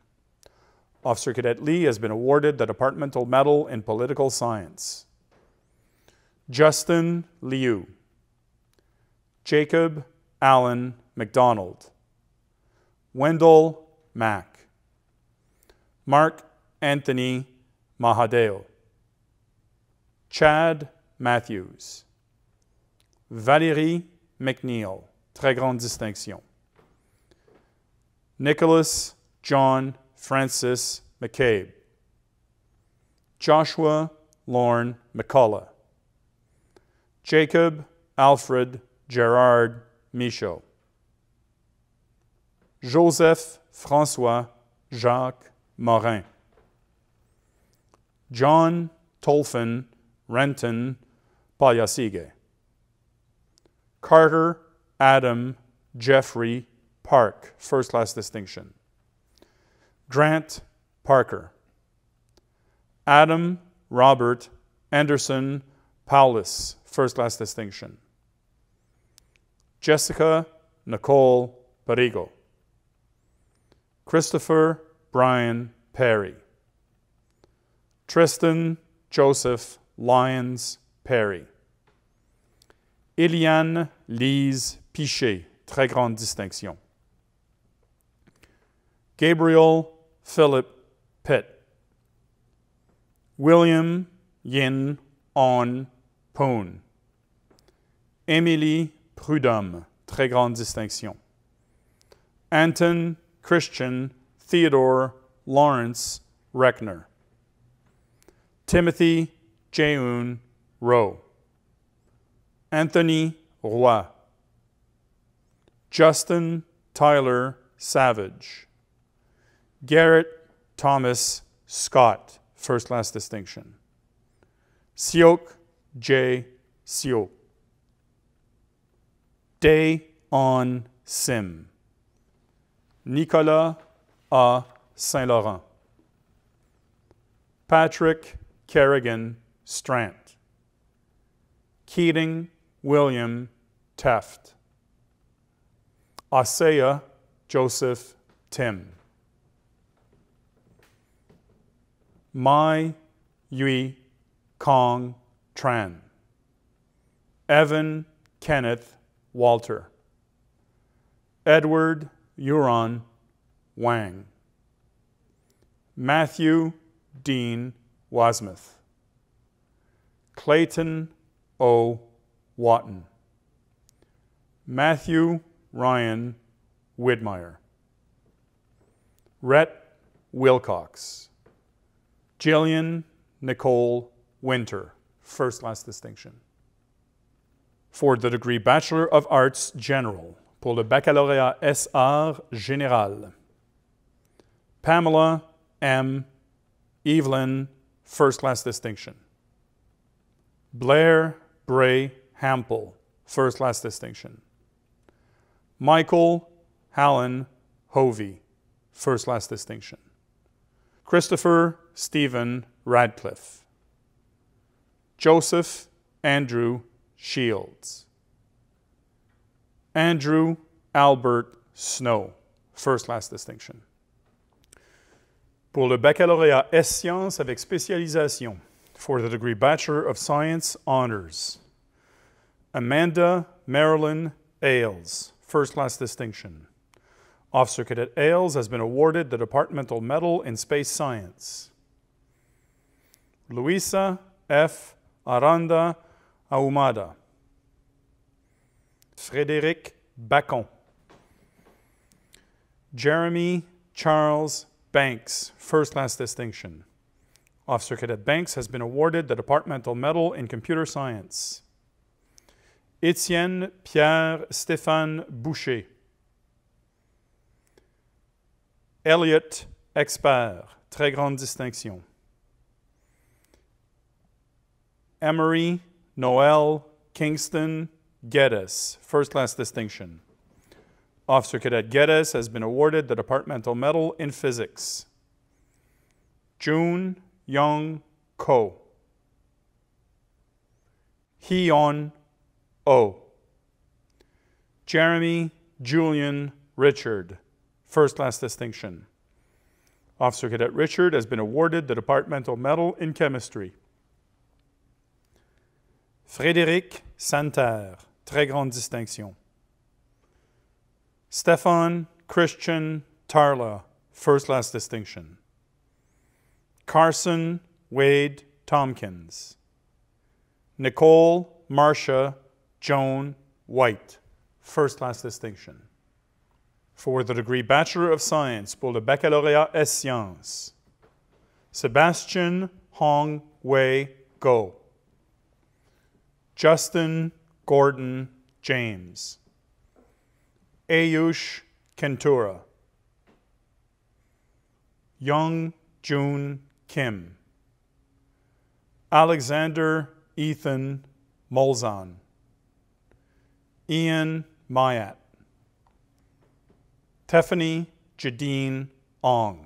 Officer Cadet Lee has been awarded the Departmental Medal in Political Science. Justin Liu. Jacob Allen McDonald. Wendell Mack. Mark Anthony Mahadeo. Chad Matthews. Valérie McNeil, très grande distinction. Nicholas John Francis McCabe. Joshua Lorne McCullough. Jacob Alfred Gerard Michaud. Joseph François Jacques Morin. John Tolfin Renton Payasige. Carter Adam Jeffrey Park, first class distinction. Grant Parker. Adam Robert Anderson Paulus, first class distinction. Jessica Nicole Perigo. Christopher Brian Perry. Tristan Joseph Lyons Perry. Eliane Lise Pichet, très grande distinction. Gabriel Philip Pitt. William Yin On Poon. Émilie Prudhomme, très grande distinction. Anton Christian Theodore Lawrence Reckner. Timothy Jaehoon Rowe. Anthony Roy. Justin Tyler Savage. Garrett Thomas Scott, first class distinction. Siok J. Sio. Day On Sim. Nicolas A. Saint-Laurent. Patrick Kerrigan Strant. Keating William Teft. Asaya Joseph Tim. Mai Yui Kong Tran. Evan Kenneth Walter. Edward Huron Wang. Matthew Dean Wasmuth. Clayton O. Watton. Matthew Ryan Widmeyer. Rhett Wilcox. Jillian Nicole Winter, first class distinction. For the degree Bachelor of Arts General, pour le baccalauréat S.Art Général. Pamela M. Evelyn, first class distinction. Blair Bray Hampel, first class distinction. Michael Hallen Hovey, first class distinction. Christopher Stephen Radcliffe. Joseph Andrew Shields. Andrew Albert Snow, first class distinction. Pour le baccalauréat S-Sciences avec spécialisation, for the degree Bachelor of Science Honors. Amanda Marilyn Ailes, first class distinction. Officer Cadet Ailes has been awarded the Departmental Medal in Space Science. Luisa F. Aranda Ahumada. Frédéric Bacon. Jeremy Charles Banks, first class distinction. Officer Cadet Banks has been awarded the Departmental Medal in Computer Science. Étienne Pierre Stéphane Boucher. Elliot Expert, très grande distinction. Emery Noel Kingston Geddes, first class distinction. Officer Cadet Geddes has been awarded the Departmental Medal in Physics. June Young Ko. Heon O. Jeremy Julian Richard, first class distinction. Officer Cadet Richard has been awarded the Departmental Medal in Chemistry. Frédéric Santerre, très grande distinction. Stefan Christian Tarla, first class distinction. Carson Wade Tompkins. Nicole Marcia Joan White, first class distinction. For the degree Bachelor of Science, pour le baccalauréat S-Sciences. Sebastian Hong Wei Go. Justin Gordon James. Ayush Kentura. Young June Kim. Alexander Ethan Molzon. Ian Mayat. Tiffany Jadine Ong.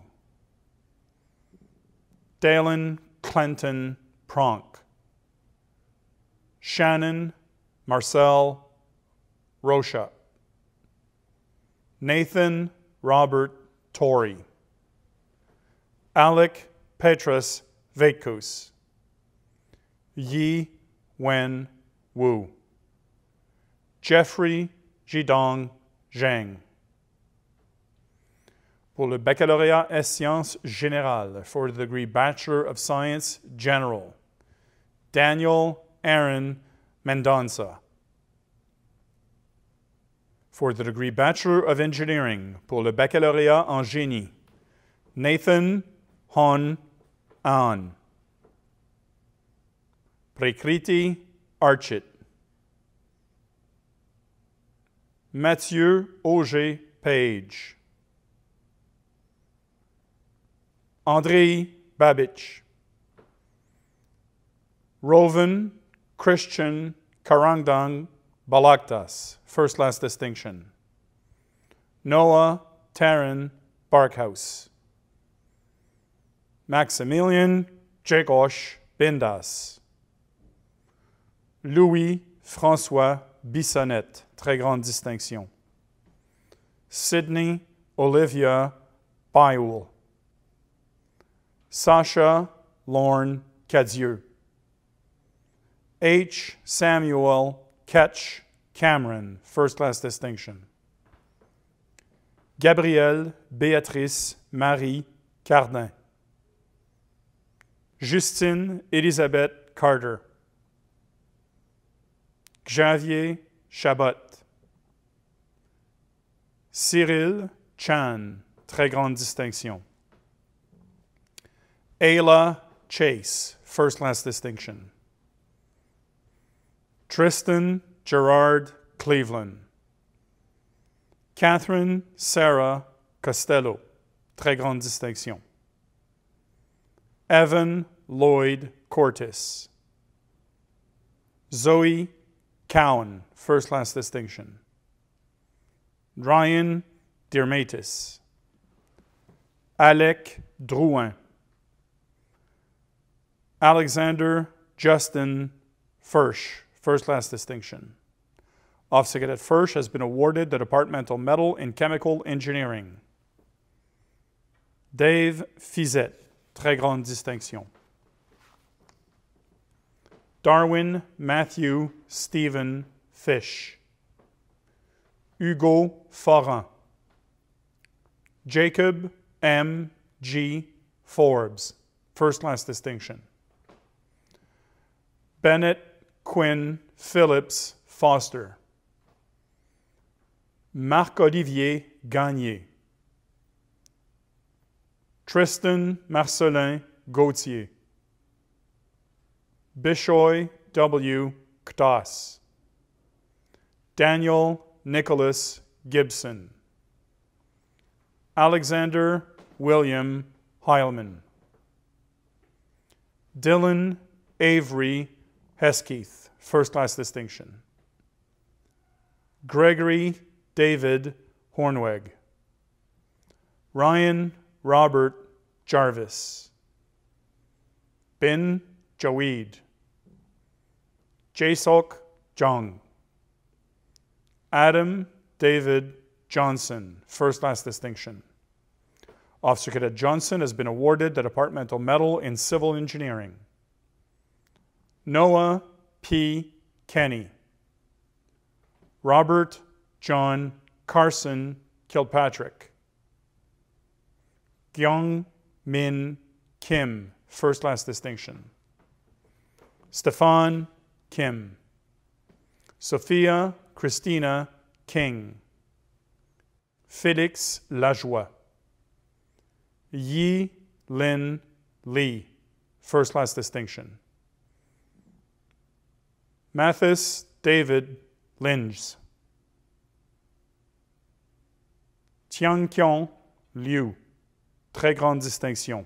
Dalen Clinton Pronk. Shannon Marcel Rocha. Nathan Robert Torrey. Alec Petrus Vekus. Yi Wen Wu. Jeffrey Jidong Zheng. Pour le baccalauréat S Sciences Générales, for the degree Bachelor of Science General, Daniel Aaron Mendonça. For the degree Bachelor of Engineering, pour le baccalauréat en génie, Nathan Hon An. Prekriti Archit. Mathieu Auger Page. Andrei Babich. Rovan Christian Karangdang Balaktas, first class distinction. Noah Taran Barkhouse. Maximilian Jegosh Bindas. Louis François Bissonnette, très grande distinction. Sydney Olivia Bayoul. Sasha Lorne Cadieux. H. Samuel Ketch Cameron, first class distinction. Gabrielle Béatrice Marie Cardin. Justine Elisabeth Carter. Xavier Chabot. Cyril Chan, très grande distinction. Ayla Chase, first class distinction. Tristan Gerard Cleveland. Cathryn Sarah Costello, très grande distinction. Evan Lloyd Cortis. Zoe Cowan, first class distinction. Ryan Dirmatis. Alec Drouin. Alexander Justin Fursh, first class distinction. Officer Cadet Fursh has been awarded the Departmental Medal in Chemical Engineering. Dave Fizet, très grande distinction. Darwin Matthew Stephen Fish. Hugo Foran. Jacob M. G. Forbes, first class distinction. Bennett Quinn Phillips Foster. Marc-Olivier Gagné. Tristan Marcelin Gauthier. Bishoy W. Ktas. Daniel Nicholas Gibson. Alexander William Heilman. Dylan Avery Hesketh, first class distinction. Gregory David Hornweg. Ryan Robert Jarvis. Bin Jaweed. Jasok Jung. Adam David Johnson, first class distinction. Officer Cadet Johnson has been awarded the Departmental Medal in Civil Engineering. Noah P. Kenny. Robert John Carson Kilpatrick. Gyung Min Kim, first class distinction. Stefan Kim. Sophia Christina King. Felix Lajoie. Yi Lin Lee, first class distinction. Mathis David Linges. Tianqiong Liu, très grande distinction.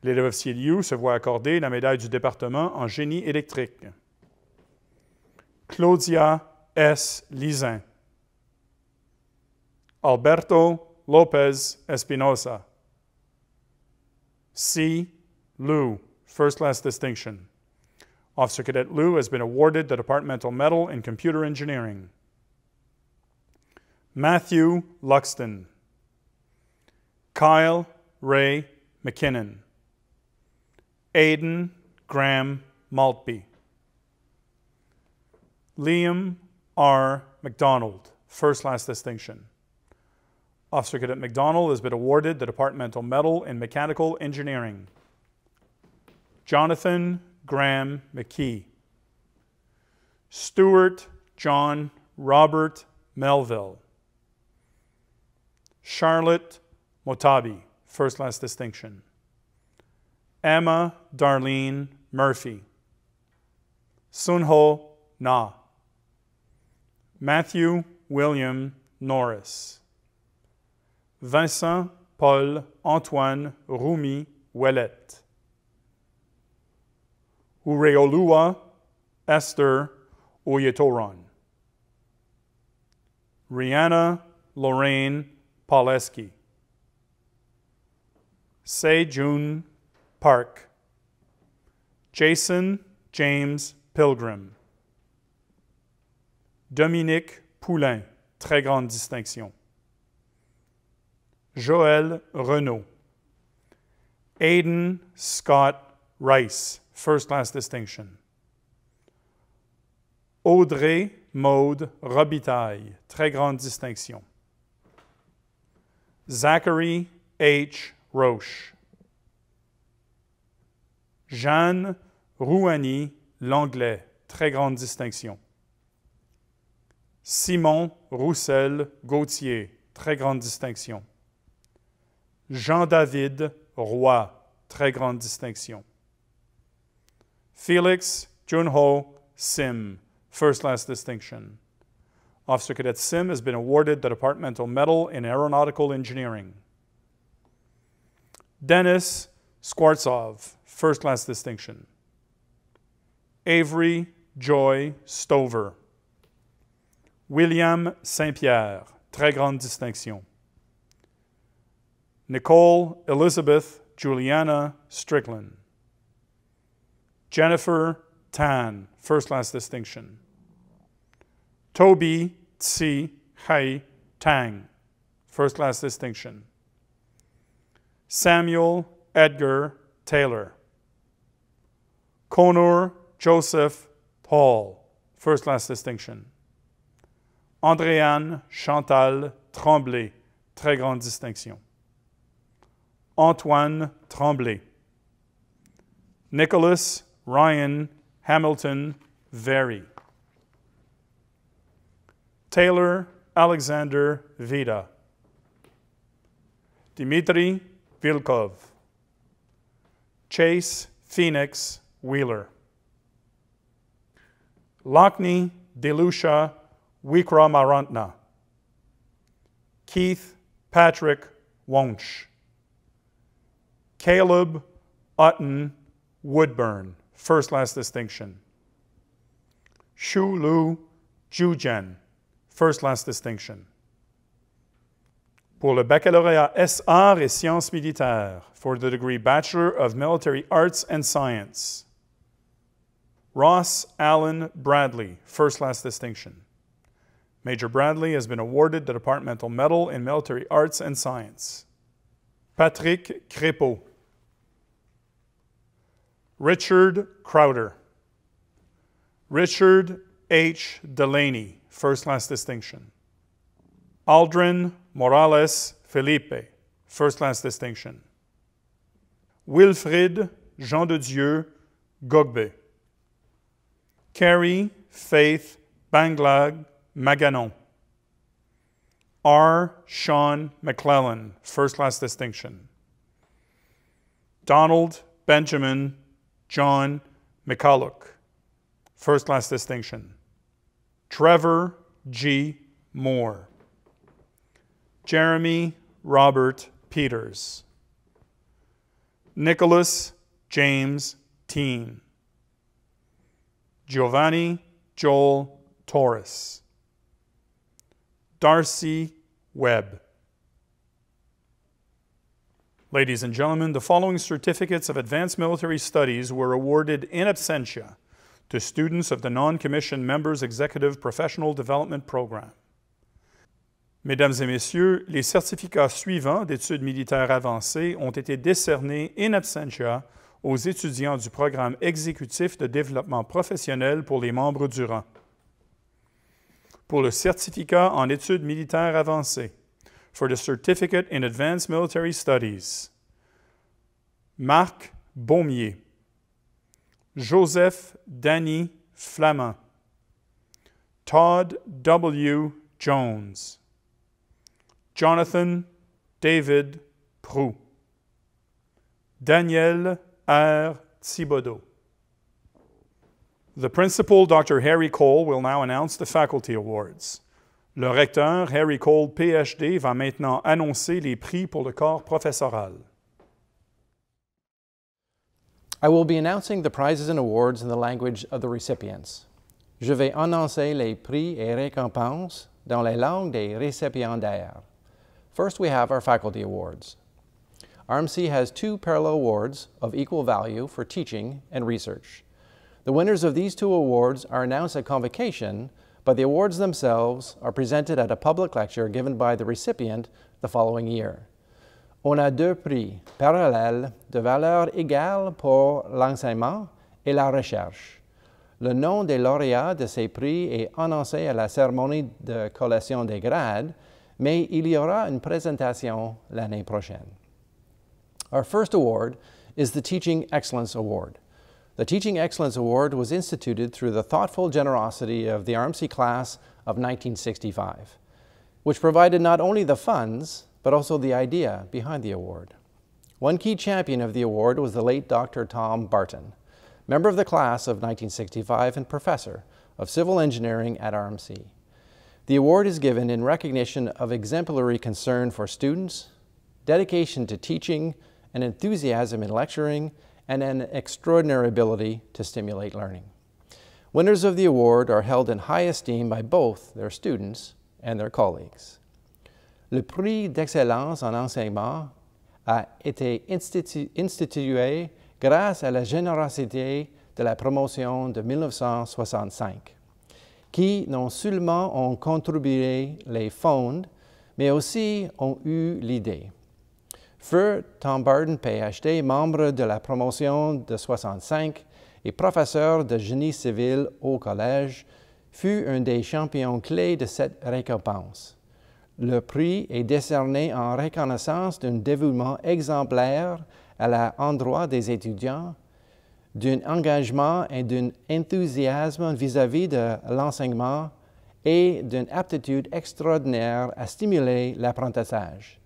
L'élève officier Liu se voit accorder la médaille du département en génie électrique. Claudia S. Lizin. Alberto Lopez Espinosa. C. Liu, first class distinction. Officer Cadet Liu has been awarded the Departmental Medal in Computer Engineering. Matthew Luxton. Kyle Ray McKinnon. Aidan Graham Maltby. Liam R. McDonald, first class distinction. Officer Cadet McDonald has been awarded the Departmental Medal in Mechanical Engineering. Jonathan Graham McKee. Stuart John Robert Melville. Charlotte Motabi, first class distinction. Emma Darlene Murphy. Sunho Na. Matthew William Norris. Vincent Paul Antoine Rumi Ouellet. Ureolua Esther Oyetoron. Rihanna Lorraine Pauleski. Sejun Park. Jason James Pilgrim. Dominique Poulain, très grande distinction. Joël Renaud. Aidan Scott Rice, first class distinction. Audrey Maude Robitaille, très grande distinction. Zacharie H. Roche. Jeanne Rouhani Langlais, très grande distinction. Simon Roussel Gauthier, très grande distinction. Jean-David Roy, très grande distinction. Felix Junho Sim, first class distinction. Officer Cadet Sim has been awarded the Departmental Medal in Aeronautical Engineering. Dennis Skwartsov, first class distinction. Avery Joy Stover. William Saint-Pierre, très grande distinction. Nicole Elizabeth Juliana Strickland. Jennifer Tan, first class distinction. Toby Tsi Hai Tang, first class distinction. Samuel Edgar Taylor. Conor Joseph Hall, first class distinction. Andréane Chantal Tremblay, très grande distinction. Antoine Tremblay. Nicholas Ryan Hamilton Very. Taylor Alexander Vida. Dmitry Vilkov. Chase Phoenix Wheeler. Lakni Delusha Wikramarantna. Keith Patrick Wonch. Caleb Utton Woodburn, first class distinction. Shu Lu Jujen, first class distinction. Pour le baccalauréat S. Arts et Sciences Militaires, for the degree Bachelor of Military Arts and Science. Ross Allen Bradley, first class distinction. Major Bradley has been awarded the Departmental Medal in Military Arts and Science. Patrick Crépeau. Richard Crowder. Richard H. Delaney, first class distinction. Aldrin Morales Felipe, first class distinction. Wilfrid Jean de Dieu Gogbe. Carrie Faith Banglag Maganon. R. Sean McClellan, first class distinction. Donald Benjamin John McCulloch, first class distinction. Trevor G. Moore. Jeremy Robert Peters. Nicholas James Teen. Giovanni Joel Torres. Darcy Webb. Ladies and gentlemen, the following certificates of advanced military studies were awarded in absentia to students of the non-commissioned members Executive Professional Development Program. Mesdames et messieurs, les certificats suivants d'études militaires avancées ont été décernés in absentia aux étudiants du programme exécutif de développement professionnel pour les membres du rang. Pour le certificat en études militaires avancées, for the Certificate in Advanced Military Studies, Marc Baumier, Joseph Danny Flamand, Todd W. Jones, Jonathan David Proux, Daniel R. Thibodeau. The principal, Dr. Harry Cole, will now announce the faculty awards. Le recteur, Harry Cole, PhD, va maintenant annoncer les prix pour le corps professoral. I will be announcing the prizes and awards in the language of the recipients. Je vais annoncer les prix et récompenses dans les langues des récipiendaires. First, we have our faculty awards. RMC has 2 parallel awards of equal value for teaching and research. The winners of these 2 awards are announced at Convocation, but the awards themselves are presented at a public lecture given by the recipient the following year. On a 2 prix parallèles de valeur égale pour l'enseignement et la recherche. Le nom des lauréats de ces prix est annoncé à la cérémonie de collation des grades, mais il y aura une présentation l'année prochaine. Our first award is the Teaching Excellence Award. The Teaching Excellence Award was instituted through the thoughtful generosity of the RMC Class of 1965, which provided not only the funds, but also the idea behind the award. One key champion of the award was the late Dr. Tom Barton, member of the class of 1965 and professor of civil engineering at RMC. The award is given in recognition of exemplary concern for students, dedication to teaching, an enthusiasm in lecturing, and an extraordinary ability to stimulate learning. Winners of the award are held in high esteem by both their students and their colleagues. Le prix d'excellence en enseignement a été institué grâce à la générosité de la promotion de 1965, qui non seulement ont contribué les fonds, mais aussi ont eu l'idée. Feu Tom Barton, PhD, membre de la promotion de 65 et professeur de génie civil au collège, fut un des champions clés de cette récompense. Le prix est décerné en reconnaissance d'un dévouement exemplaire à l'endroit des étudiants, d'un engagement et d'un enthousiasme vis-à-vis de l'enseignement et d'une aptitude extraordinaire à stimuler l'apprentissage.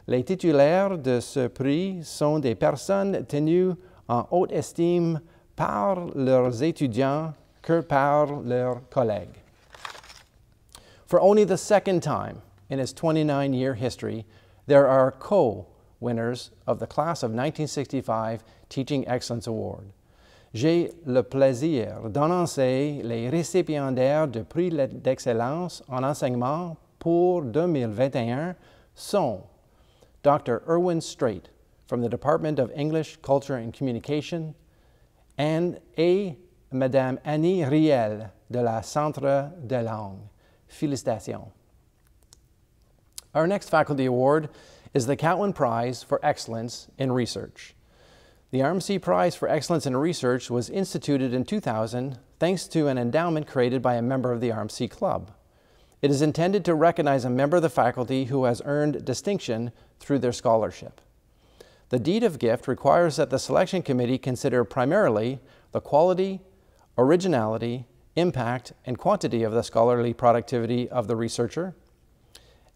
Les titulaires de ce prix sont des personnes tenues en haute estime par leurs étudiants que par leurs collègues. For only the second time in its 29-year history, there are co-winners of the Class of 1965 Teaching Excellence Award. J'ai le plaisir d'annoncer les récipiendaires du prix d'excellence en enseignement pour 2021 sont Dr. Erwin Strait from the Department of English, Culture and Communication and Madame Annie Riel de la Centre de Langue. Félicitations. Our next faculty award is the Cathryn Prize for Excellence in Research. The RMC Prize for Excellence in Research was instituted in 2000 thanks to an endowment created by a member of the RMC Club. It is intended to recognize a member of the faculty who has earned distinction through their scholarship. The deed of gift requires that the selection committee consider primarily the quality, originality, impact, and quantity of the scholarly productivity of the researcher.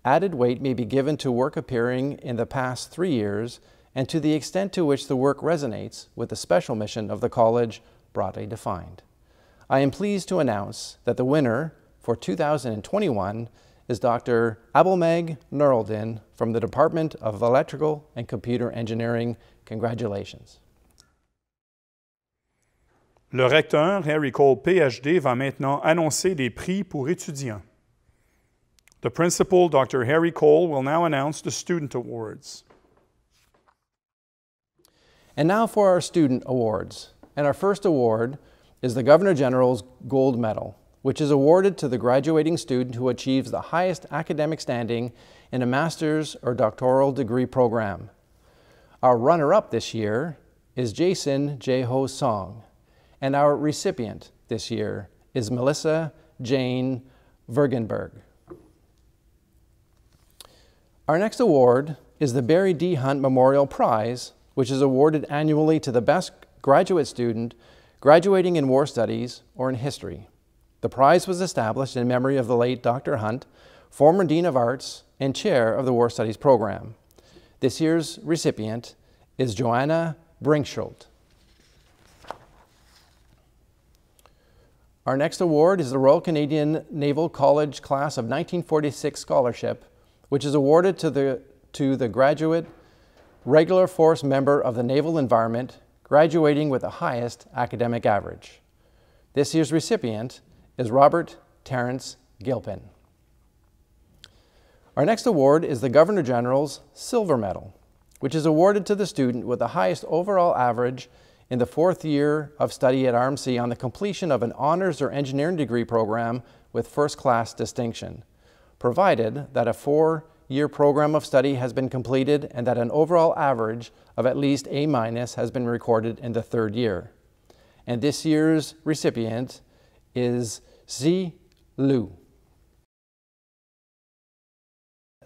Added weight may be given to work appearing in the past 3 years and to the extent to which the work resonates with the special mission of the college broadly defined. I am pleased to announce that the winner for 2021 is Dr. Abelmeg Nuraldin from the Department of Electrical and Computer Engineering. Congratulations. Le recteur, Harry Cole, PhD, va maintenant annoncer les prix pour étudiants. The principal, Dr. Harry Cole, will now announce the student awards. And now for our student awards. And our first award is the Governor General's Gold Medal, which is awarded to the graduating student who achieves the highest academic standing in a master's or doctoral degree program. Our runner-up this year is Jason Jaeho Song, and our recipient this year is Melissa Jane Vergenberg. Our next award is the Barry D. Hunt Memorial Prize, which is awarded annually to the best graduate student graduating in war studies or in history. The prize was established in memory of the late Dr. Hunt, former Dean of Arts and Chair of the War Studies program. This year's recipient is Johanna Brinkschulte. Our next award is the Royal Canadian Naval College Class of 1946 Scholarship, which is awarded to the graduate regular force member of the naval environment graduating with the highest academic average. This year's recipient is Robert Terrence Gilpin. Our next award is the Governor General's Silver Medal, which is awarded to the student with the highest overall average in the 4th year of study at RMC on the completion of an honors or engineering degree program with first-class distinction, provided that a 4-year program of study has been completed and that an overall average of at least A- has been recorded in the 3rd year. And this year's recipient is Zi Lu.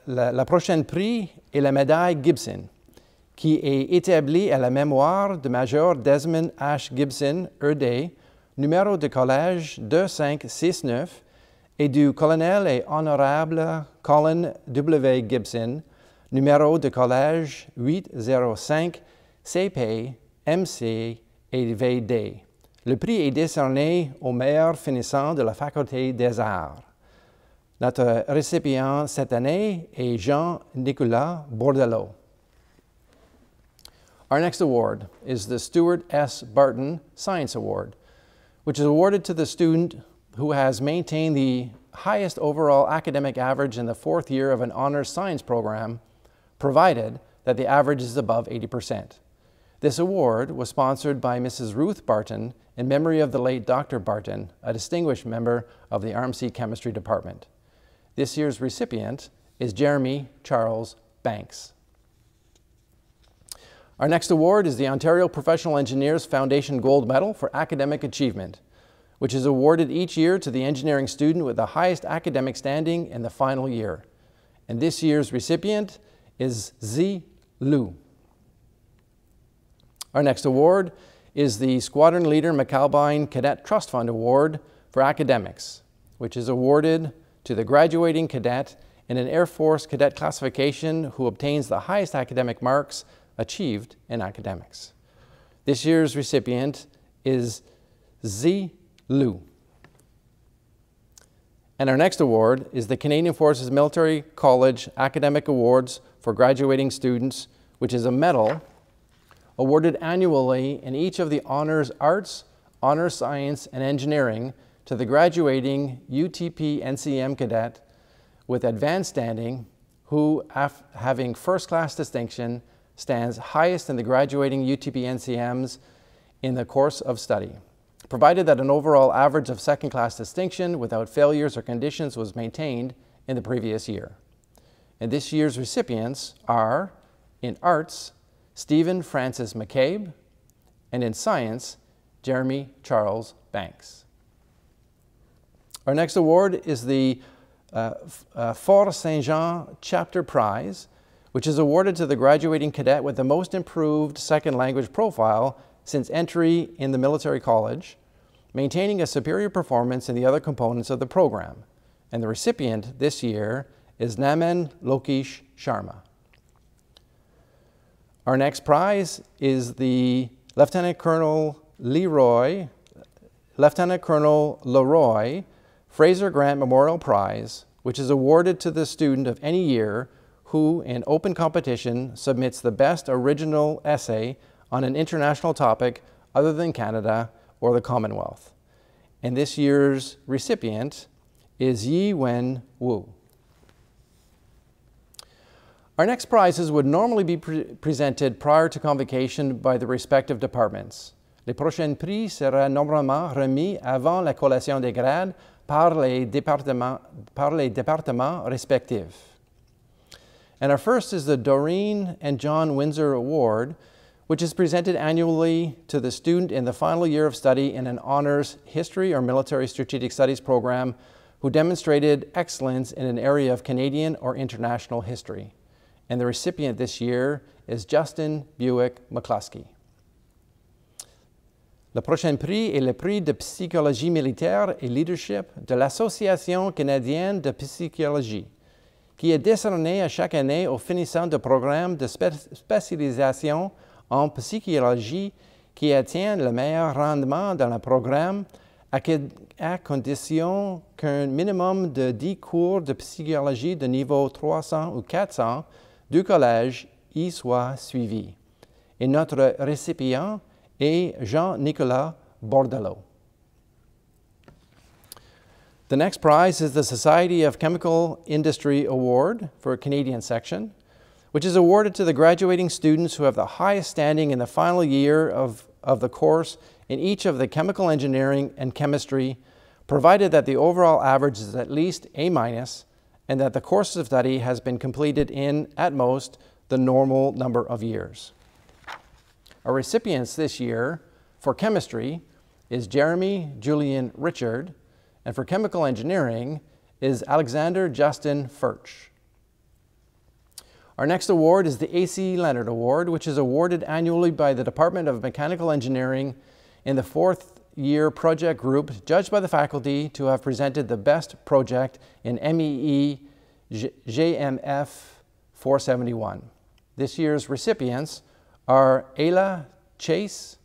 La prochaine prix est la médaille Gibson, qui est établie à la mémoire du Major Desmond H. Gibson, ED, numéro de collège 2569, et du colonel et honorable Colin W. Gibson, numéro de collège 805, CP, MC et VD. Le prix est décerné au meilleur finissant de la Faculté des Arts. Notre récipient cette année est Jean-Nicolas Bordelot. Our next award is the Stuart S. Barton Science Award, which is awarded to the student who has maintained the highest overall academic average in the 4th year of an honors science program, provided that the average is above 80%. This award was sponsored by Mrs. Ruth Barton in memory of the late Dr. Barton, a distinguished member of the RMC Chemistry Department. This year's recipient is Jeremy Charles Banks. Our next award is the Ontario Professional Engineers Foundation Gold Medal for Academic Achievement, which is awarded each year to the engineering student with the highest academic standing in the final year. And this year's recipient is Zi Lu. Our next award is the Squadron Leader McAlbine Cadet Trust Fund Award for Academics, which is awarded to the graduating cadet in an Air Force cadet classification who obtains the highest academic marks achieved in academics. This year's recipient is Zi Lu. And our next award is the Canadian Forces Military College Academic Awards for graduating students, which is a medal awarded annually in each of the Honors Arts, Honors Science, and Engineering to the graduating UTP NCM cadet with advanced standing who, having first-class distinction, stands highest in the graduating UTP NCMs in the course of study, provided that an overall average of second-class distinction without failures or conditions was maintained in the previous year. And this year's recipients are, in arts, Stephen Francis McCabe, and in science, Jeremy Charles Banks. Our next award is the Fort Saint-Jean Chapter Prize, which is awarded to the graduating cadet with the most improved second language profile since entry in the military college, maintaining a superior performance in the other components of the program. And the recipient this year is Naman Lokesh Sharma. Our next prize is the Lieutenant Colonel Leroy Fraser Grant Memorial Prize, which is awarded to the student of any year who, in open competition, submits the best original essay on an international topic other than Canada or the Commonwealth. And this year's recipient is Yi Wen Wu. Our next prizes would normally be presented prior to convocation by the respective departments. Les prochains prix seront normalement remis avant la collation des grades par les départements respectifs. And our first is the Doreen and John Windsor Award, which is presented annually to the student in the final year of study in an honors history or military strategic studies program who demonstrated excellence in an area of Canadian or international history. And the recipient this year is Justin Buick McCluskey. Le prochain prix est le prix de psychologie militaire et leadership de l'Association canadienne de psychologie, qui est décerné à chaque année au finissant de programme de spécialisation en psychologie qui atteint le meilleur rendement dans le programme à condition qu'un minimum de 10 cours de psychologie de niveau 300 ou 400 du collège y soit suivi. Et notre récipient est Jean-Nicolas Bordelot. The next prize is the Society of Chemical Industry Award for a Canadian section, which is awarded to the graduating students who have the highest standing in the final year of the course in each of the chemical engineering and chemistry, provided that the overall average is at least A- and that the course of study has been completed in, at most, the normal number of years. Our recipients this year for chemistry is Jeremy Julian Richard, and for chemical engineering is Alexander Justin Furch. Our next award is the A.C. Leonard Award, which is awarded annually by the Department of Mechanical Engineering in the fourth year project group, judged by the faculty to have presented the best project in MEE JMF 471. This year's recipients are Ayla Chase,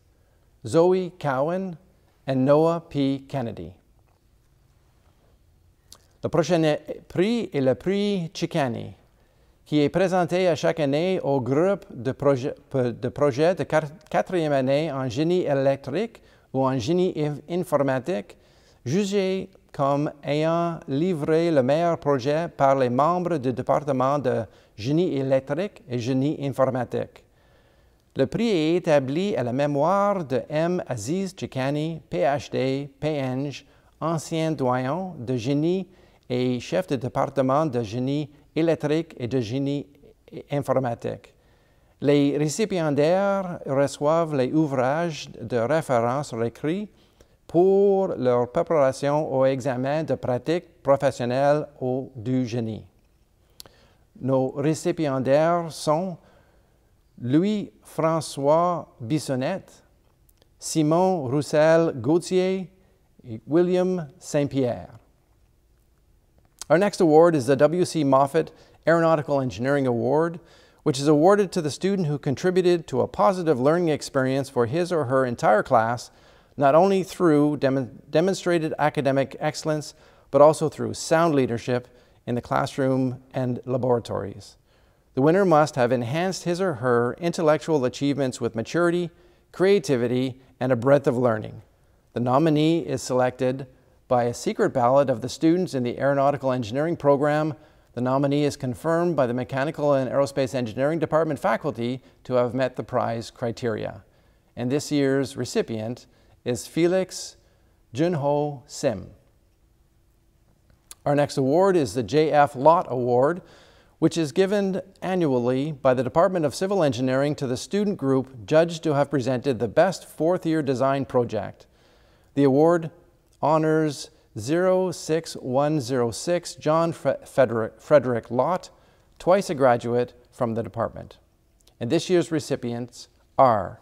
Zoe Cowan, and Noah P. Kennedy. Le prochain prix est le prix Chicani, qui est présenté à chaque année au groupe de projet de quatrième année en génie électrique ou en génie informatique, jugé comme ayant livré le meilleur projet par les membres du département de génie électrique et génie informatique. Le prix est établi à la mémoire de M. Aziz Chicani, PhD, PNG, ancien doyen de génie et chef de département de génie électrique et de génie informatique. Les récipiendaires reçoivent les ouvrages de référence requis pour leur préparation au examen de pratique professionnelle ou du génie. Nos récipiendaires sont Louis-François Bissonnette, Simon Roussel-Gauthier et William Saint-Pierre. Our next award is the W.C. Moffett Aeronautical Engineering Award, which is awarded to the student who contributed to a positive learning experience for his or her entire class, not only through demonstrated academic excellence, but also through sound leadership in the classroom and laboratories. The winner must have enhanced his or her intellectual achievements with maturity, creativity, and a breadth of learning. The nominee is selected by a secret ballot of the students in the Aeronautical Engineering program. The nominee is confirmed by the Mechanical and Aerospace Engineering Department faculty to have met the prize criteria. And this year's recipient is Felix Junho Sim. Our next award is the J.F. Lott Award, which is given annually by the Department of Civil Engineering to the student group judged to have presented the best fourth-year design project. The award honors 06106 John Frederick Lott, twice a graduate from the department. And this year's recipients are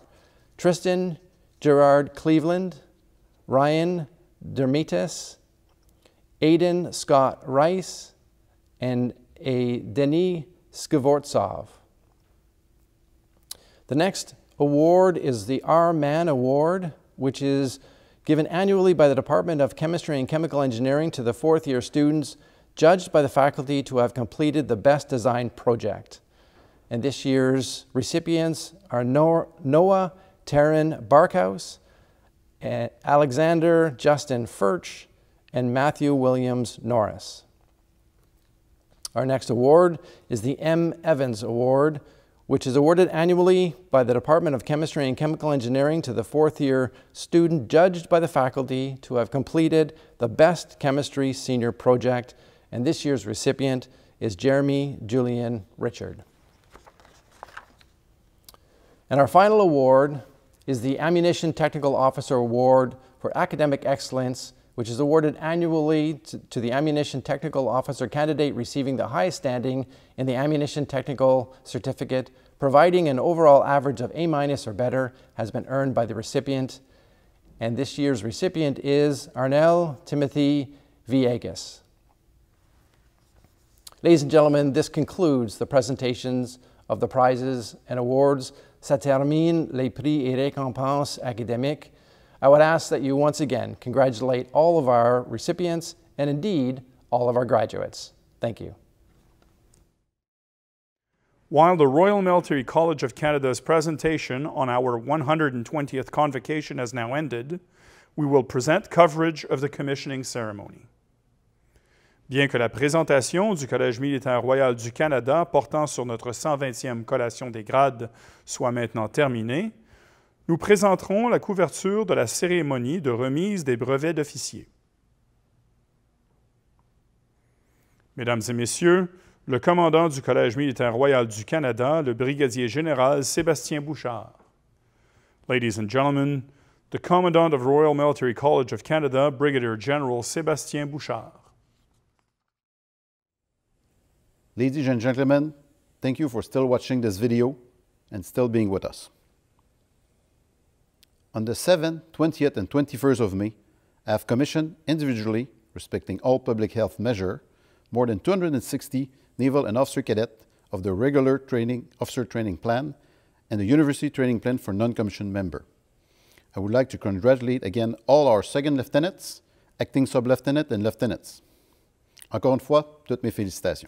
Tristan Gerard Cleveland, Ryan Dermitis, Aidan Scott Rice, and Denis Skvortsov. The next award is the R. Mann Award, which is given annually by the Department of Chemistry and Chemical Engineering to the fourth-year students, judged by the faculty to have completed the best design project. And this year's recipients are Noah Taryn Barkhouse, Alexander Justin Furch, and Matthew Williams Norris. Our next award is the M. Evans Award, which is awarded annually by the Department of Chemistry and Chemical Engineering to the fourth-year student judged by the faculty to have completed the Best Chemistry Senior Project, and this year's recipient is Jeremy Julian Richard. And our final award is the Ammunition Technical Officer Award for Academic Excellence, which is awarded annually to the Ammunition Technical Officer candidate receiving the highest standing in the Ammunition Technical Certificate, providing an overall average of A- or better has been earned by the recipient. And this year's recipient is Arnel Timothy Villegas. Ladies and gentlemen, this concludes the presentations of the prizes and awards. Ça termine les prix et récompenses académiques. I would ask that you once again congratulate all of our recipients and indeed all of our graduates. Thank you. While the Royal Military College of Canada's presentation on our 120th Convocation has now ended, we will present coverage of the commissioning ceremony. Bien que la présentation du Collège militaire royal du Canada portant sur notre 120e collation des grades soit maintenant terminée, nous présenterons la couverture de la cérémonie de remise des brevets d'officiers. Mesdames et Messieurs, le commandant du Collège militaire royal du Canada, le brigadier général Sébastien Bouchard. Ladies and gentlemen, the Commandant of Royal Military College of Canada, Brigadier General Sébastien Bouchard. Ladies and gentlemen, thank you for still watching this video and still being with us. On the 7th, 20th, and 21st of May, I have commissioned individually, respecting all public health measures, more than 260 naval and officer cadets of the regular officer training plan and the university training plan for non-commissioned members. I would like to congratulate again all our second lieutenants, acting sub-lieutenants, and lieutenants. Encore une fois, toutes mes félicitations.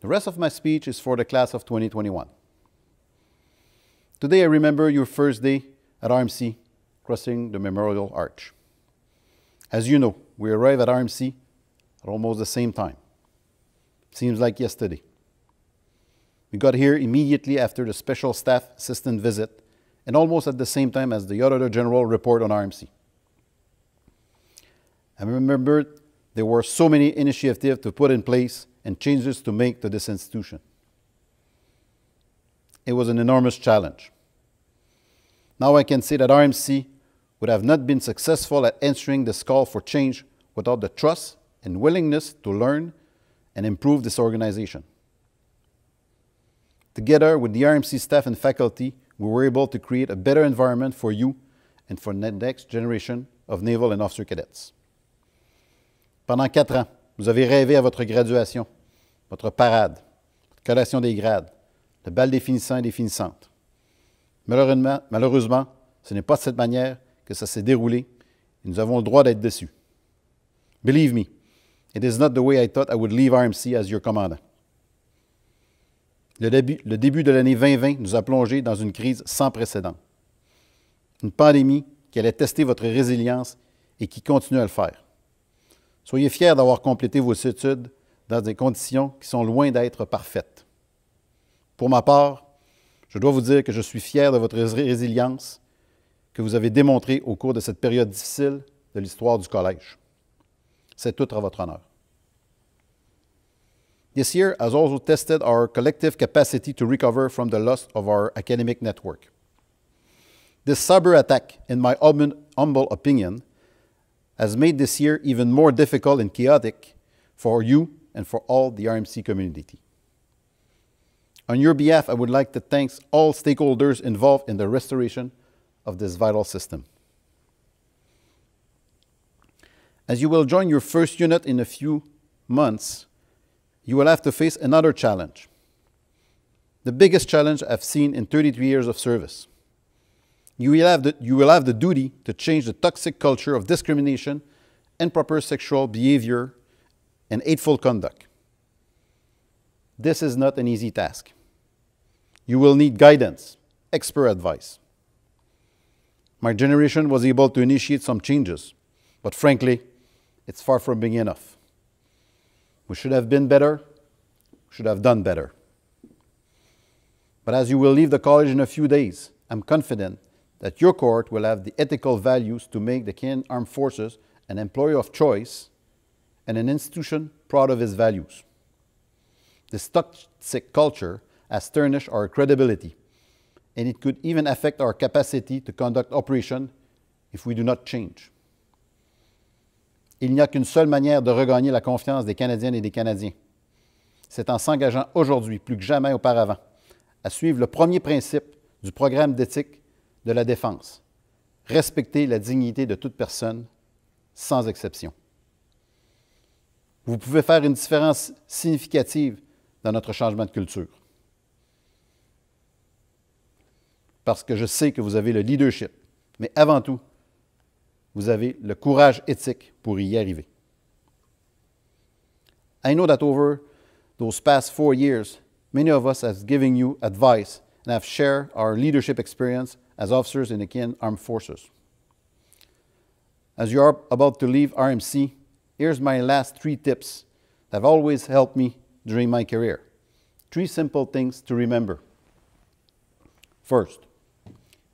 The rest of my speech is for the class of 2021. Today I remember your first day at RMC, crossing the Memorial Arch. As you know, we arrived at RMC at almost the same time. Seems like yesterday. We got here immediately after the Special Staff Assistant visit and almost at the same time as the Auditor General report on RMC. I remember there were so many initiatives to put in place and changes to make to this institution. It was an enormous challenge. Now I can say that RMC would have not been successful at answering this call for change without the trust and willingness to learn and improve this organization. Together with the RMC staff and faculty, we were able to create a better environment for you and for the next generation of naval and officer cadets. Pendant 4 ans, vous avez rêvé à votre graduation, votre parade, votre collation des grades, le bal des finissants et des finissantes. Malheureusement, ce n'est pas de cette manière que ça s'est déroulé et nous avons le droit d'être déçus. Believe me, it is not the way I thought I would leave RMC as your commandant. Le début de l'année 2020 nous a plongé dans une crise sans précédent. Une pandémie qui allait tester votre résilience et qui continue à le faire. Soyez fiers d'avoir complété vos études dans des conditions qui sont loin d'être parfaites. Pour ma part, je dois vous dire que je suis fier de votre résilience que vous avez démontrée au cours de cette période difficile de l'histoire du collège. C'est tout à votre honneur. This year has also tested our collective capacity to recover from the loss of our academic network. This cyber attack, in my humble opinion, has made this year even more difficult and chaotic for you and for all the RMC community. On your behalf, I would like to thank all stakeholders involved in the restoration of this vital system. As you will join your first unit in a few months, you will have to face another challenge. The biggest challenge I've seen in 33 years of service. You will have the duty to change the toxic culture of discrimination, improper sexual behavior, and hateful conduct. This is not an easy task. You will need guidance, expert advice. My generation was able to initiate some changes, but frankly, it's far from being enough. We should have been better, should have done better. But as you will leave the college in a few days, I'm confident that your cohort will have the ethical values to make the Canadian Armed Forces an employer of choice and an institution proud of its values. This toxic culture has tarnished our credibility, and it could even affect our capacity to conduct operations if we do not change. Il n'y a qu'une seule manière de regagner la confiance des Canadiennes et des Canadiens. C'est en s'engageant aujourd'hui, plus que jamais auparavant, à suivre le premier principe du programme d'éthique de la défense: respecter la dignité de toute personne, sans exception. Vous pouvez faire une différence significative dans notre changement de culture. Parce que je sais que vous avez le leadership, mais avant tout, vous avez le courage éthique pour y arriver. I know that over those past 4 years, many of us have given you advice and have shared our leadership experience as officers in the Canadian Armed Forces. As you are about to leave RMC, here's my last 3 tips that have always helped me during my career. 3 simple things to remember. First,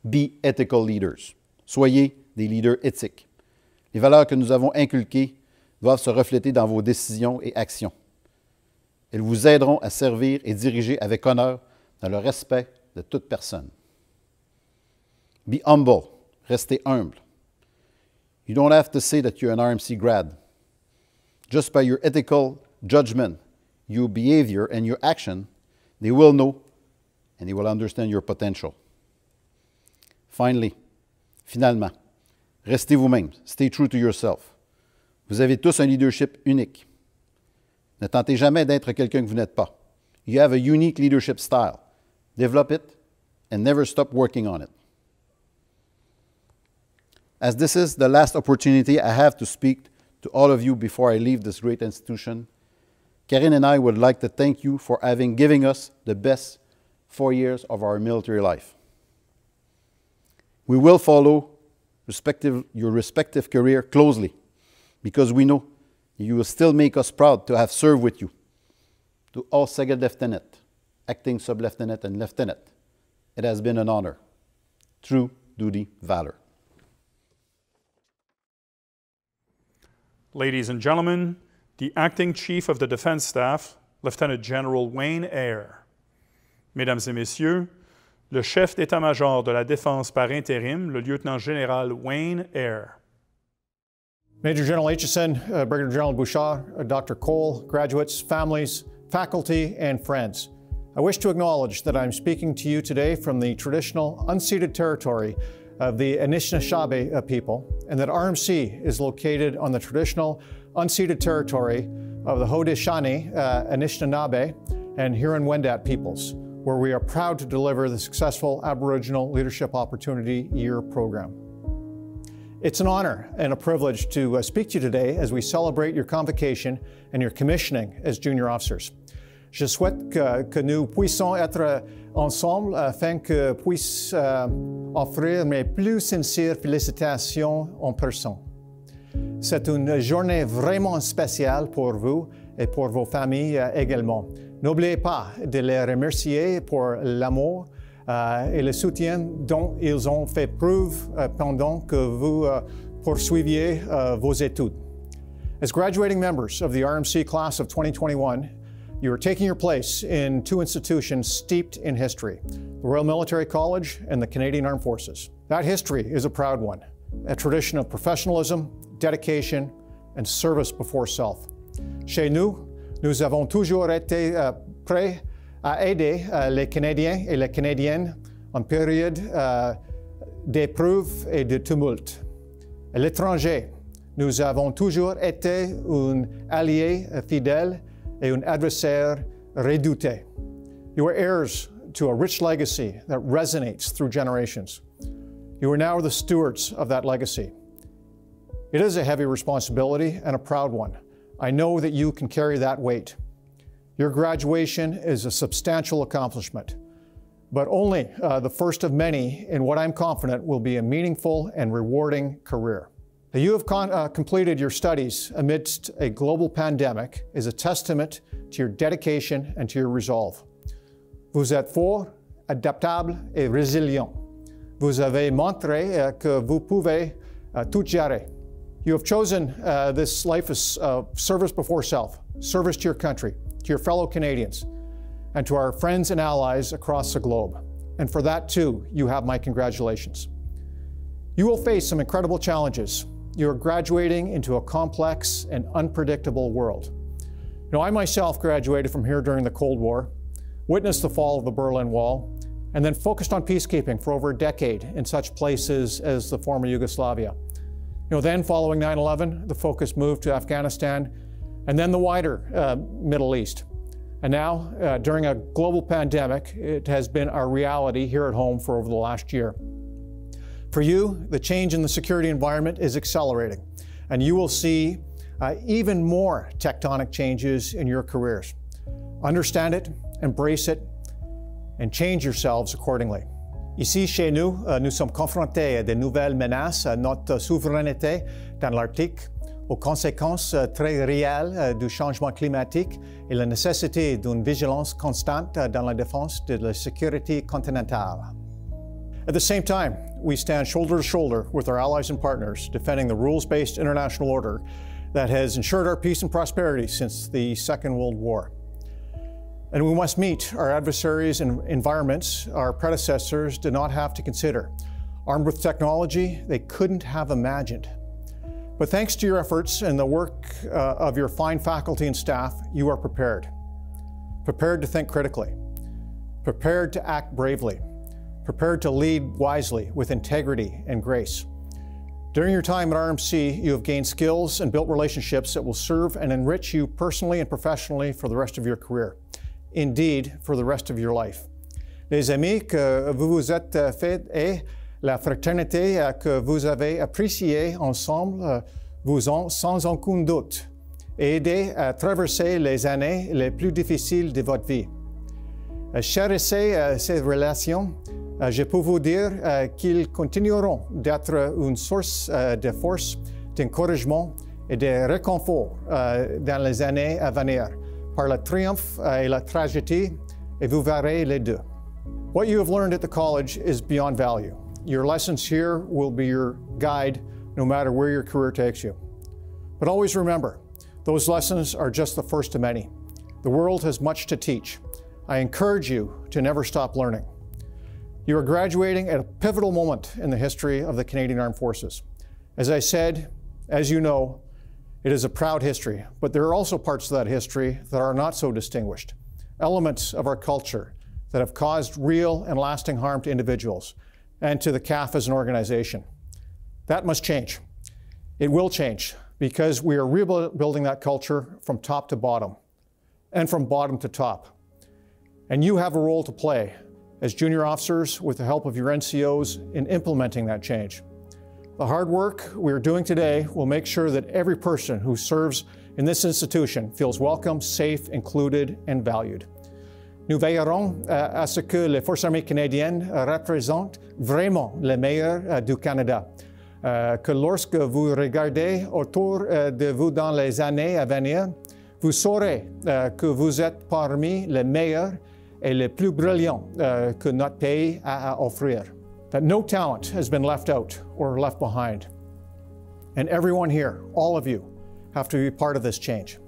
be ethical leaders. Soyez des leaders éthiques. Les valeurs que nous avons inculquées doivent se refléter dans vos décisions et actions. Elles vous aideront à servir et diriger avec honneur dans le respect de toute personne. Be humble. Restez humble. You don't have to say that you're an RMC grad. Just by your ethical judgment, your behavior, and your action, they will know and they will understand your potential. Finalement, restez vous-même. Stay true to yourself. Vous avez tous un leadership unique. Ne tentez jamais d'être quelqu'un que vous n'êtes pas. You have a unique leadership style. Develop it and never stop working on it. As this is the last opportunity I have to speak to all of you before I leave this great institution, Cathryn and I would like to thank you for having given us the best 4 years of our military life. We will follow your respective career closely because we know you will still make us proud to have served with you. To all second lieutenant, acting sub-lieutenant, and lieutenant, it has been an honor. True duty, valor. Ladies and gentlemen, the Acting Chief of the Defense Staff, Lieutenant General Wayne Eyre. Mesdames et Messieurs, le chef d'état-major de la Défense par intérim, le lieutenant-général Wayne Eyre. Major General Aitchison, Brigadier General Bouchard, Dr. Cole, graduates, families, faculty, and friends. I wish to acknowledge that I'm speaking to you today from the traditional unceded territory of the Anishinaabe people, and that RMC is located on the traditional unceded territory of the Haudenosaunee, Anishinaabe, and Huron-Wendat peoples, where we are proud to deliver the successful Aboriginal Leadership Opportunity Year program. It's an honor and a privilege to speak to you today as we celebrate your convocation and your commissioning as junior officers. Je souhaite que nous puissions être ensemble afin que puisse offrir mes plus sincères félicitations en personne. C'est une journée vraiment spéciale pour vous et pour vos familles également. N'oubliez pas de les remercier pour l'amour et le soutien dont ils ont fait preuve pendant que vous poursuiviez vos études. As graduating members of the RMC Class of 2021, you are taking your place in 2 institutions steeped in history, the Royal Military College and the Canadian Armed Forces. That history is a proud one, a tradition of professionalism, dedication, and service before self. Chez nous, nous avons toujours été prêts à aider les Canadiens et les Canadiennes en période d'épreuve et de tumulte. À l'étranger, nous avons toujours été un allié fidèle et un adversaire redouté. You are heirs to a rich legacy that resonates through generations. You are now the stewards of that legacy. It is a heavy responsibility and a proud one. I know that you can carry that weight. Your graduation is a substantial accomplishment, but only the first of many in what I'm confident will be a meaningful and rewarding career. That you have completed your studies amidst a global pandemic is a testament to your dedication and to your resolve. Vous êtes fort, adaptable et résilient. Vous avez montré que vous pouvez tout gérer. You have chosen this life as service before self, service to your country, to your fellow Canadians, and to our friends and allies across the globe. And for that too, you have my congratulations. You will face some incredible challenges. You are graduating into a complex and unpredictable world. You know, I myself graduated from here during the Cold War, witnessed the fall of the Berlin Wall, and then focused on peacekeeping for over a decade in such places as the former Yugoslavia. You know, then following 9/11, the focus moved to Afghanistan, and then the wider Middle East. And now, during a global pandemic, it has been our reality here at home for over the last year. For you, the change in the security environment is accelerating, and you will see even more tectonic changes in your careers. Understand it, embrace it, and change yourselves accordingly. Ici, chez nous, nous sommes confrontés à de nouvelles menaces à notre souveraineté dans l'Arctique, aux conséquences très réelles du changement climatique et la nécessité d'une vigilance constante dans la défense de la sécurité continentale. At the same time, we stand shoulder to shoulder with our allies and partners, defending the rules-based international order that has ensured our peace and prosperity since the Second World War. And we must meet our adversaries in environments our predecessors did not have to consider, armed with technology they couldn't have imagined. But thanks to your efforts and the work of your fine faculty and staff, you are prepared. Prepared to think critically, prepared to act bravely, prepared to lead wisely with integrity and grace. During your time at RMC, you have gained skills and built relationships that will serve and enrich you personally and professionally for the rest of your career. Indeed, for the rest of your life. Les amis que vous vous êtes faits et la fraternité que vous avez appréciée ensemble vous ont sans aucun doute aidé à traverser les années les plus difficiles de votre vie. Chérissez ces relations. Je peux vous dire qu'ils continueront d'être une source de force, d'encouragement et de réconfort dans les années à venir, par le triomphe et la tragédie, et vous verrez les deux. What you have learned at the college is beyond value. Your lessons here will be your guide no matter where your career takes you. But always remember, those lessons are just the first of many. The world has much to teach. I encourage you to never stop learning. You are graduating at a pivotal moment in the history of the Canadian Armed Forces. As I said, as you know, it is a proud history, but there are also parts of that history that are not so distinguished. Elements of our culture that have caused real and lasting harm to individuals and to the CAF as an organization. That must change. It will change because we are rebuilding that culture from top to bottom and from bottom to top. And you have a role to play as junior officers with the help of your NCOs in implementing that change. The hard work we are doing today will make sure that every person who serves in this institution feels welcome, safe, included, and valued. Nous veillerons à ce que les Forces armées canadiennes représentent vraiment les meilleurs du Canada. Que lorsque vous regardez autour de vous dans les années à venir, vous saurez que vous êtes parmi les meilleurs et les plus brillants que notre pays a à offrir. That no talent has been left out or left behind. And everyone here, all of you, have to be part of this change.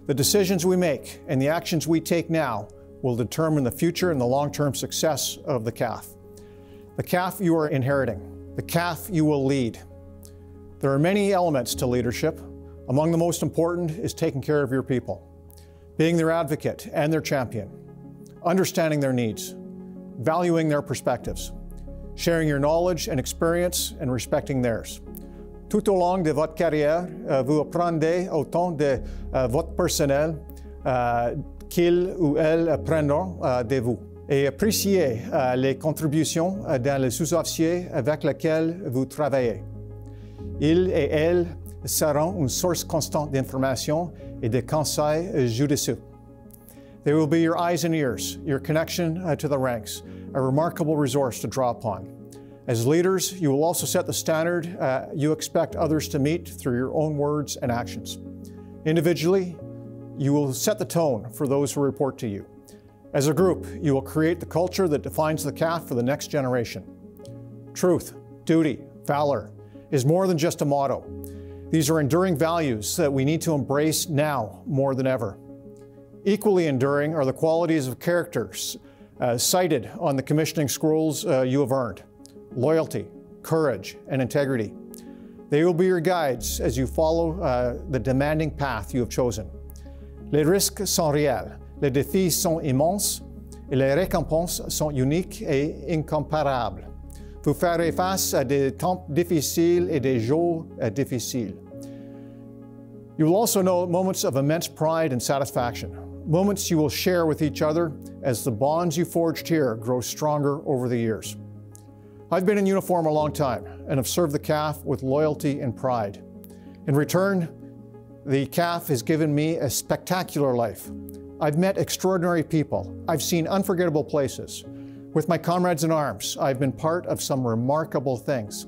The decisions we make and the actions we take now will determine the future and the long-term success of the CAF. The CAF you are inheriting, the CAF you will lead. There are many elements to leadership. Among the most important is taking care of your people, being their advocate and their champion, understanding their needs, valuing their perspectives, sharing your knowledge and experience and respecting theirs. Tout au long de votre carrière, vous apprendrez autant de votre personnel qu'ils ou elles apprendront de vous. Et appréciez les contributions dans les sous-officiers avec lesquels vous travaillez. Ils et elles seront une source constante d'information et de conseils judicieux. They will be your eyes and ears, your connection to the ranks, a remarkable resource to draw upon. As leaders, you will also set the standard you expect others to meet through your own words and actions. Individually, you will set the tone for those who report to you. As a group, you will create the culture that defines the CAF for the next generation. Truth, duty, valor is more than just a motto. These are enduring values that we need to embrace now more than ever. Equally enduring are the qualities of characters cited on the commissioning scrolls you have earned: loyalty, courage, and integrity. They will be your guides as you follow the demanding path you have chosen. Les risques sont réels, les défis sont immenses, et les récompenses sont uniques et incomparables. Vous ferez face à des temps difficiles et des jours difficiles. You will also know moments of immense pride and satisfaction, moments you will share with each other as the bonds you forged here grow stronger over the years. I've been in uniform a long time and have served the CAF with loyalty and pride. In return, the CAF has given me a spectacular life. I've met extraordinary people. I've seen unforgettable places. With my comrades in arms, I've been part of some remarkable things.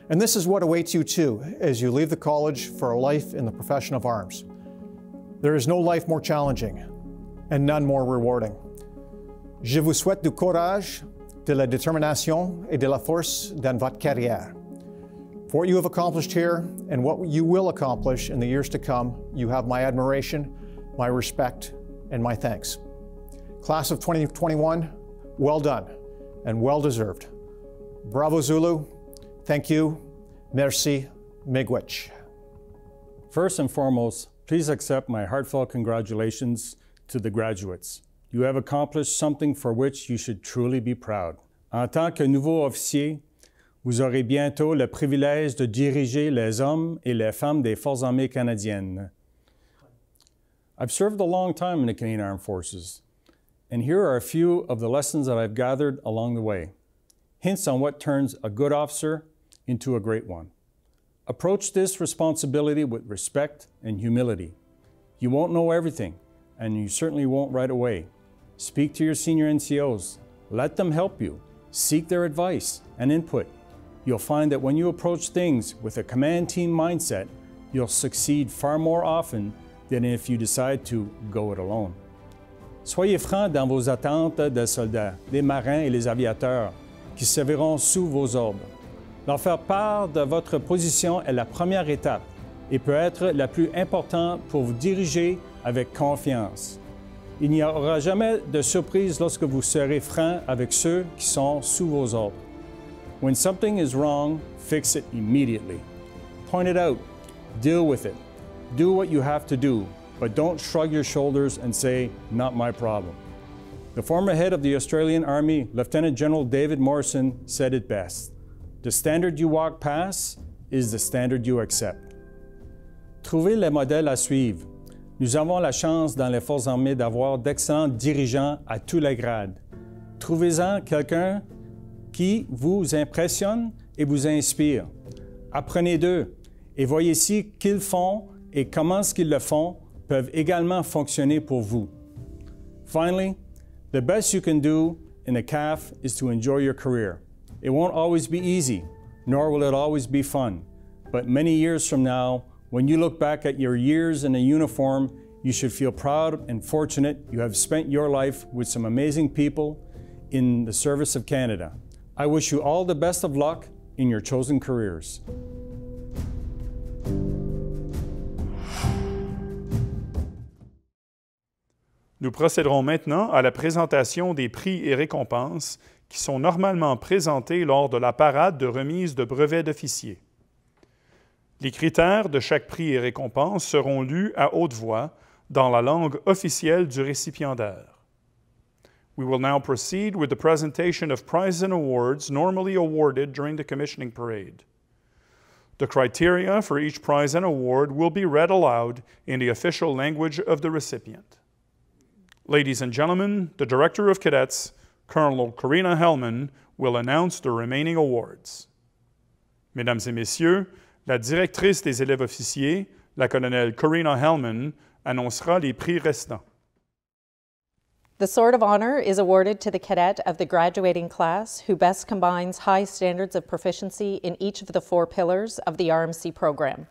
And this is what awaits you too as you leave the college for a life in the profession of arms. There is no life more challenging and none more rewarding. Je vous souhaite du courage, de la détermination et de la force dans votre carrière. For what you have accomplished here and what you will accomplish in the years to come, you have my admiration, my respect, and my thanks. Class of 2021, well done and well deserved. Bravo Zulu, thank you, merci, miigwech. First and foremost, please accept my heartfelt congratulations to the graduates. You have accomplished something for which you should truly be proud. En tant que nouveau officier, vous aurez bientôt le privilège de diriger les hommes et les femmes des Forces armées canadiennes. I've served a long time in the Canadian Armed Forces, and here are a few of the lessons that I've gathered along the way. Hints on what turns a good officer into a great one. Approach this responsibility with respect and humility. You won't know everything, and you certainly won't right away. Speak to your senior NCOs. Let them help you. Seek their advice and input. You'll find that when you approach things with a command team mindset, you'll succeed far more often than if you decide to go it alone. Soyez francs dans vos attentes des soldats, des marins et les aviateurs qui serviront sous vos ordres. Leur faire part de votre position est la première étape et peut être la plus importante pour vous diriger avec confiance. Il n'y aura jamais de surprise lorsque vous serez franc avec ceux qui sont sous vos ordres. When something is wrong, fix it immediately. Point it out. Deal with it. Do what you have to do, but don't shrug your shoulders and say, "Not my problem." The former head of the Australian Army, Lieutenant General David Morrison, said it best. The standard you walk past is the standard you accept. Trouvez les modèles à suivre. Nous avons la chance dans les Forces armées d'avoir d'excellents dirigeants à tous les grades. Trouvez-en quelqu'un qui vous impressionne et vous inspire. Apprenez d'eux et voyez si qu'ils font et comment ce qu'ils le font peuvent également fonctionner pour vous. Finally, the best you can do in the CAF is to enjoy your career. It won't always be easy, nor will it always be fun. But many years from now, when you look back at your years in a uniform, you should feel proud and fortunate you have spent your life with some amazing people in the service of Canada. I wish you all the best of luck in your chosen careers. Nous procéderons maintenant à la présentation des prix et récompenses qui sont normalement présentés lors de la parade de remise de brevets d'officiers. Les critères de chaque prix et récompense seront lus à haute voix dans la langue officielle du récipiendaire. We will now proceed with the presentation of prizes and awards normally awarded during the commissioning parade. The criteria for each prize and award will be read aloud in the official language of the recipient. Ladies and gentlemen, the Director of Cadets, Colonel Corrina Hellman, will announce the remaining awards. Mesdames et messieurs, la directrice des élèves officiers, la colonelle Corrina Hellman, annoncera les prix restants. The Sword of Honor is awarded to the cadet of the graduating class who best combines high standards of proficiency in each of the 4 pillars of the RMC program.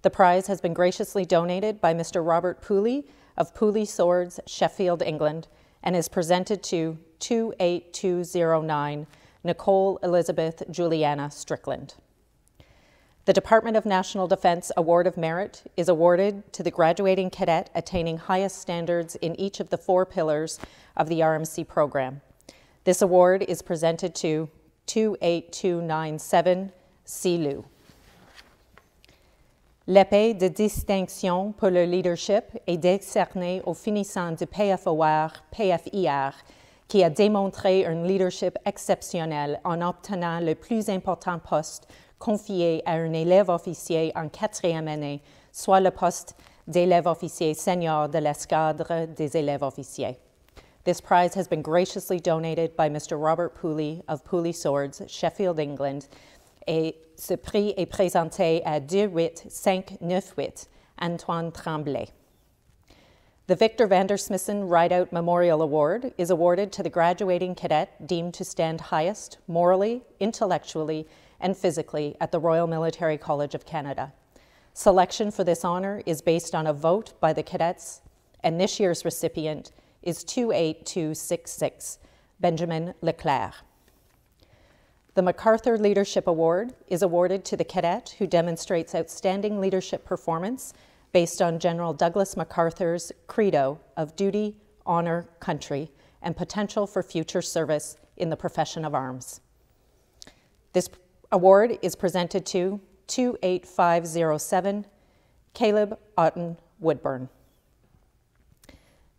The prize has been graciously donated by Mr. Robert Pooley of Pooley Swords, Sheffield, England, and is presented to 28209 Nicole Elizabeth Juliana Strickland. The Department of National Defense Award of Merit is awarded to the graduating cadet attaining highest standards in each of the 4 pillars of the RMC program. This award is presented to 28297 Silu. L'épée de distinction pour le leadership est décernée au finissant du PFOR, PFIR, qui a démontré un leadership exceptionnel en obtenant le plus important poste confié à un élève officier en 4e année, soit le poste d'élève officier senior de l'escadre des élèves officiers. This prize has been graciously donated by Mr. Robert Pooley of Pooley Swords, Sheffield, England, et ce prix est présenté à 28598 Antoine Tremblay. The Victor Vandersmissen Rideout Memorial Award is awarded to the graduating cadet deemed to stand highest morally, intellectually, and physically at the Royal Military College of Canada. Selection for this honor is based on a vote by the cadets, and this year's recipient is 28266 Benjamin Leclerc. The MacArthur Leadership Award is awarded to the cadet who demonstrates outstanding leadership performance based on General Douglas MacArthur's credo of duty, honor, country, and potential for future service in the profession of arms. This award is presented to 28507 Caleb Otten Woodburn.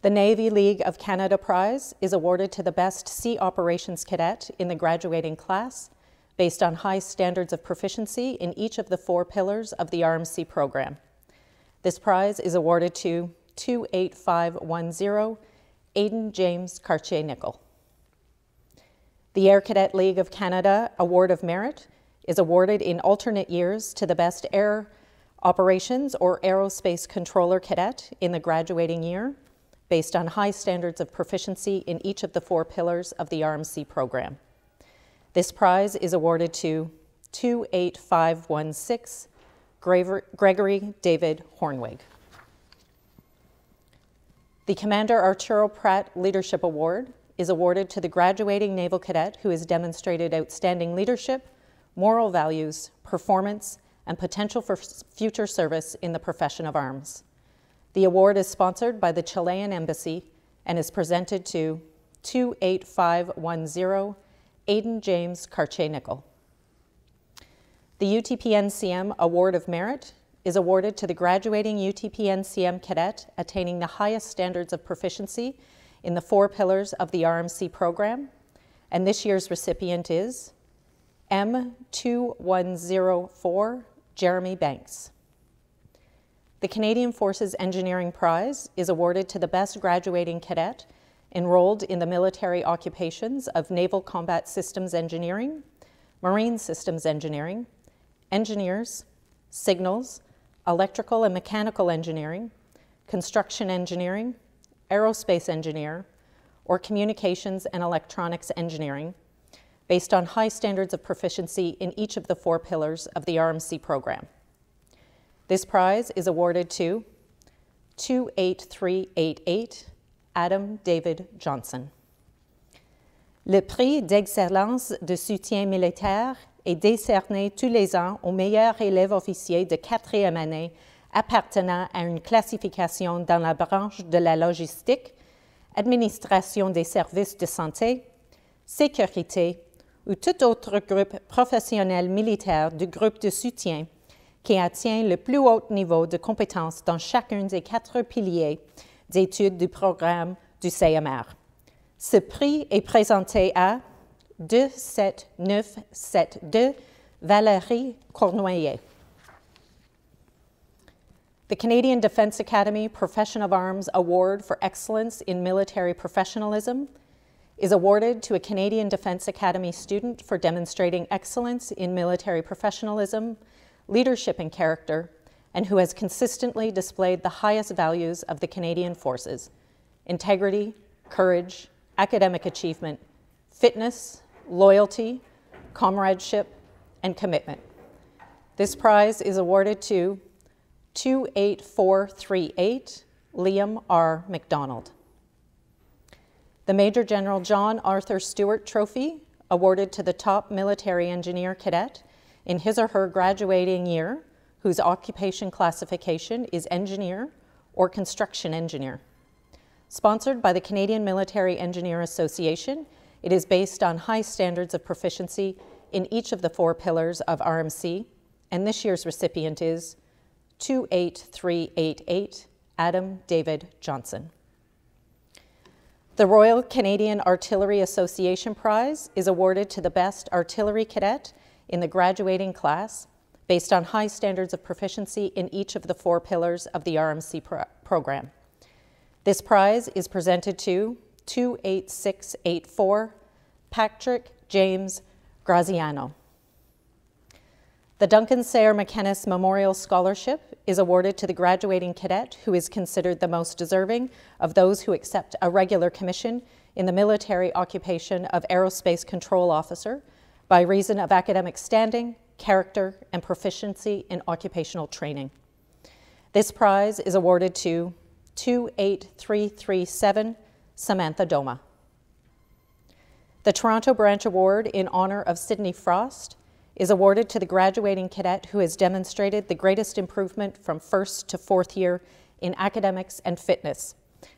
The Navy League of Canada Prize is awarded to the best sea operations cadet in the graduating class based on high standards of proficiency in each of the 4 pillars of the RMC program. This prize is awarded to 28510 Aidan James Cartier-Nickel. The Air Cadet League of Canada Award of Merit is awarded in alternate years to the best air operations or aerospace controller cadet in the graduating year based on high standards of proficiency in each of the 4 pillars of the RMC program. This prize is awarded to 28516 Gregory David Hornwig. The Commander Arturo Pratt Leadership Award is awarded to the graduating naval cadet who has demonstrated outstanding leadership, moral values, performance, and potential for future service in the profession of arms. The award is sponsored by the Chilean Embassy and is presented to 28510 Aidan James Cartier-Nickel. The UTPNCM Award of Merit is awarded to the graduating UTPNCM cadet attaining the highest standards of proficiency in the 4 pillars of the RMC program, and this year's recipient is M2104 Jeremy Banks. The Canadian Forces Engineering Prize is awarded to the best graduating cadet enrolled in the military occupations of Naval Combat Systems Engineering, Marine Systems Engineering, Engineers, Signals, Electrical and Mechanical Engineering, Construction Engineering, Aerospace Engineer, or Communications and Electronics Engineering, based on high standards of proficiency in each of the 4 pillars of the RMC program. This prize is awarded to 28388 Adam David Johnson. Le prix d'excellence de soutien militaire est décerné tous les ans aux meilleurs élèves officiers de 4e année appartenant à une classification dans la branche de la logistique, administration des services de santé, sécurité ou tout autre groupe professionnel militaire du groupe de soutien qui atteint le plus haut niveau de compétences dans chacun des 4 piliers d'études du programme du CMR. Ce prix est présenté à 27972 Valérie Cournoyer. The Canadian Defence Academy Profession of Arms Award for Excellence in Military Professionalism is awarded to a Canadian Defence Academy student for demonstrating excellence in military professionalism, leadership and character, and who has consistently displayed the highest values of the Canadian Forces: integrity, courage, academic achievement, fitness, loyalty, comradeship, and commitment. This prize is awarded to 28438 Liam R. McDonald. The Major General John Arthur Stewart Trophy, awarded to the top military engineer cadet in his or her graduating year, whose occupation classification is engineer or construction engineer. Sponsored by the Canadian Military Engineer Association, it is based on high standards of proficiency in each of the 4 pillars of RMC, and this year's recipient is 28388 Adam David Johnson. The Royal Canadian Artillery Association Prize is awarded to the best artillery cadet in the graduating class based on high standards of proficiency in each of the 4 pillars of the RMC program. This prize is presented to 28684 Patrick James Graziano. The Duncan Sayre McKennis Memorial Scholarship is awarded to the graduating cadet who is considered the most deserving of those who accept a regular commission in the military occupation of Aerospace Control Officer by reason of academic standing, character, and proficiency in occupational training. This prize is awarded to 28337 Samantha Doma. The Toronto Branch Award in honor of Sydney Frost is awarded to the graduating cadet who has demonstrated the greatest improvement from 1st to 4th year in academics and fitness,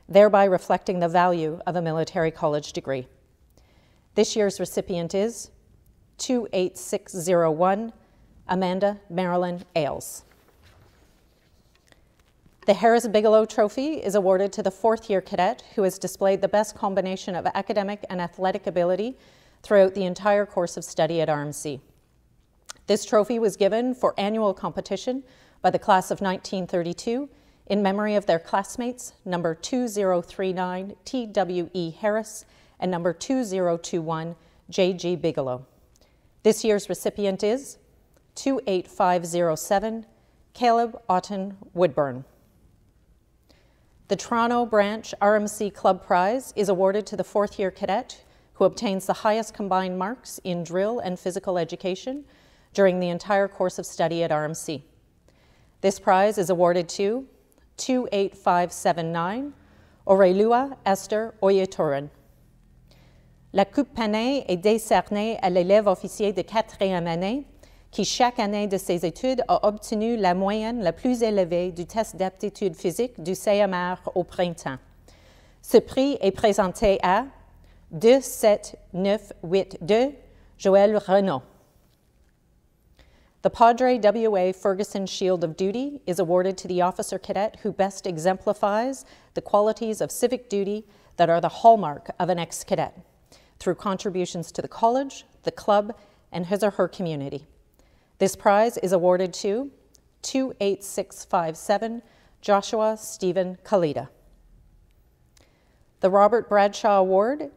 thereby reflecting the value of a military college degree. This year's recipient is 28601 Amanda Marilyn Ailes. The Harris Bigelow Trophy is awarded to the 4th year cadet who has displayed the best combination of academic and athletic ability throughout the entire course of study at RMC. This trophy was given for annual competition by the class of 1932 in memory of their classmates, number 2039 T.W.E. Harris and number 2021 J.G. Bigelow. This year's recipient is 28507 Caleb Otten Woodburn. The Toronto Branch RMC Club Prize is awarded to the 4th year cadet who obtains the highest combined marks in drill and physical education during the entire course of study at RMC. This prize is awarded to 28579 Aurelua Esther Oyetoren. La Coupe Panin est décernée à l'élève officier de 4e année qui, chaque année de ses études, a obtenu la moyenne la plus élevée du test d'aptitude physique du CMR au printemps. Ce prix est présenté à 27982 Joël Renaud. The Padre W.A. Ferguson Shield of Duty is awarded to the officer cadet who best exemplifies the qualities of civic duty that are the hallmark of an ex-cadet through contributions to the college, the club, and his or her community. This prize is awarded to 28657 Joshua Stephen Kalita. The Robert Bradshaw Award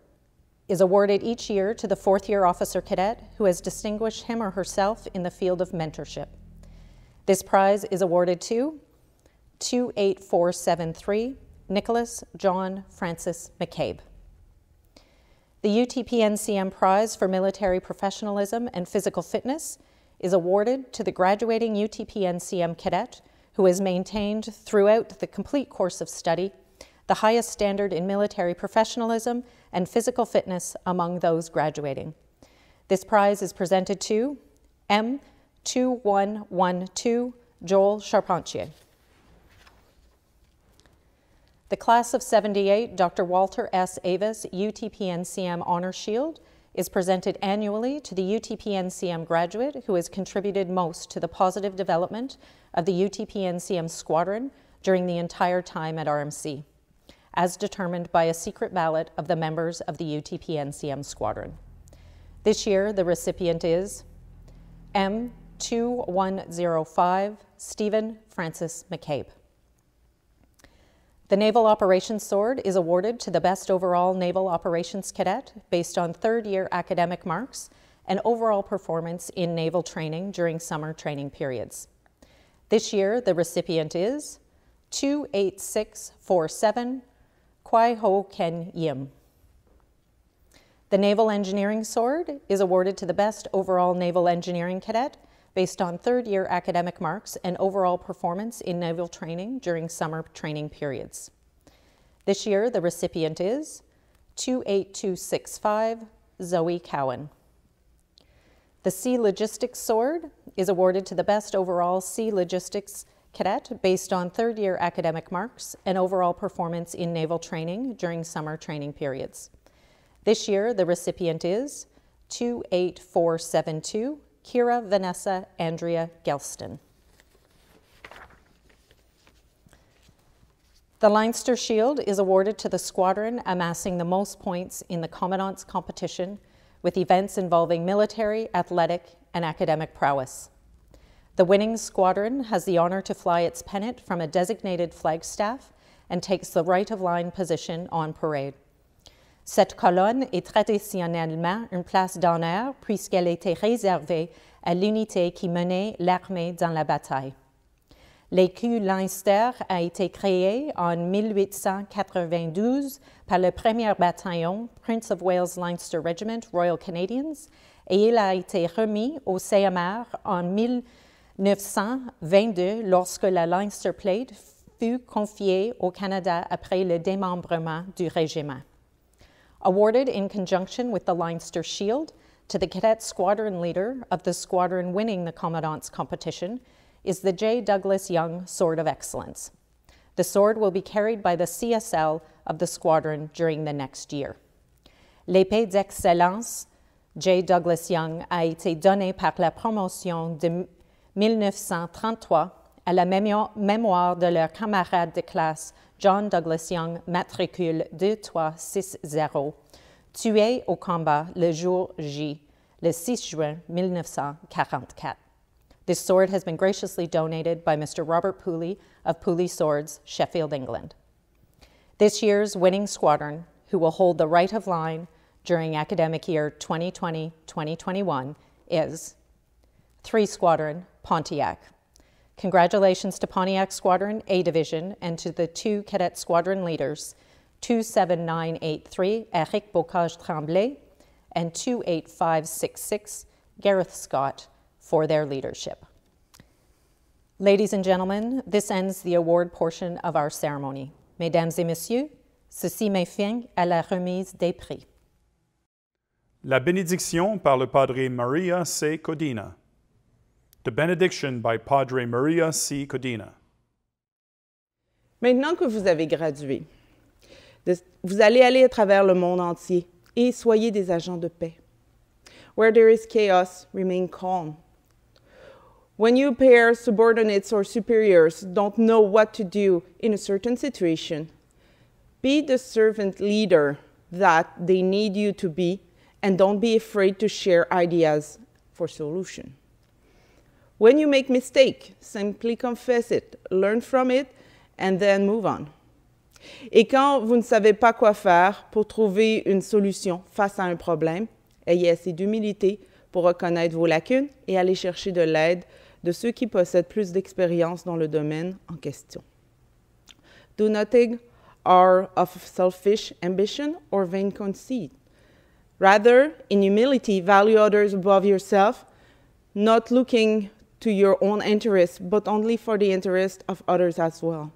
is awarded each year to the 4th year officer cadet who has distinguished him or herself in the field of mentorship. This prize is awarded to 28473 Nicholas John Francis McCabe. The UTPNCM Prize for Military Professionalism and Physical Fitness is awarded to the graduating UTPNCM cadet who has maintained throughout the complete course of study the highest standard in military professionalism and physical fitness among those graduating. This prize is presented to M2112 Joel Charpentier. The Class of 78 Dr. Walter S. Avis UTPNCM Honor Shield is presented annually to the UTPNCM graduate who has contributed most to the positive development of the UTPNCM squadron during the entire time at RMC, as determined by a secret ballot of the members of the UTPNCM squadron. This year, the recipient is M2105 Stephen Francis McCabe. The Naval Operations Sword is awarded to the best overall Naval Operations Cadet based on 3rd year academic marks and overall performance in naval training during summer training periods. This year, the recipient is 28647 Kwai Ho Ken Yim. The Naval Engineering Sword is awarded to the best overall naval engineering cadet based on third-year academic marks and overall performance in naval training during summer training periods. This year, the recipient is 28265 Zoe Cowan. The Sea Logistics Sword is awarded to the best overall Sea Logistics cadet based on third-year academic marks and overall performance in naval training during summer training periods. This year, the recipient is 28472 Kira Vanessa Andrea Gelston. The Leinster Shield is awarded to the squadron amassing the most points in the Commandant's competition with events involving military, athletic, and academic prowess. The winning squadron has the honor to fly its pennant from a designated flagstaff and takes the right-of-line position on parade. Cette colonne est traditionnellement une place d'honneur puisqu'elle était réservée à l'unité qui menait l'armée dans la bataille. L'écu Leinster a été créé en 1892 par le 1er bataillon Prince of Wales Leinster Regiment Royal Canadians et il a été remis au CMR en 1922 lorsque la Leinster Plate fut confiée au Canada après le démembrement du régiment. Awarded in conjunction with the Leinster Shield to the cadet squadron leader of the squadron winning the Commandant's competition is the J. Douglas Young Sword of Excellence. The sword will be carried by the CSL of the squadron during the next year. L'épée d'excellence J. Douglas Young a été donnée par la promotion de 1933 à la mémoire de leur camarade de classe John Douglas Young, matricule 2360, tué au combat le jour J, le 6 juin 1944. This sword has been graciously donated by Mr. Robert Pooley of Pooley Swords, Sheffield, England. This year's winning squadron, who will hold the right of line during academic year 2020-2021, is 3 Squadron, Pontiac. Congratulations to Pontiac Squadron A Division and to the 2 cadet squadron leaders, 27983 Eric Bocage Tremblay and 28566 Gareth Scott for their leadership. Ladies and gentlemen, this ends the award portion of our ceremony. Mesdames et messieurs, ceci met fin à la remise des prix. La bénédiction par le Padre Maria C. Codina. The benediction by Padre Maria C. Codina. Maintenant que vous avez gradué, vous allez aller à travers le monde entier et soyez des agents de paix. Where there is chaos, remain calm. When your peers, subordinates, or superiors don't know what to do in a certain situation, be the servant leader that they need you to be, and don't be afraid to share ideas for solution. When you make mistake, simply confess it, learn from it, and then move on. Et quand vous ne savez pas quoi faire pour trouver une solution face à un problème, ayez assez d'humilité pour reconnaître vos lacunes et aller chercher de l'aide de ceux qui possèdent plus d'expérience dans le domaine en question. Do nothing out of selfish ambition or vain conceit. Rather, in humility, value others above yourself, not looking to your own interests, but only for the interest of others as well.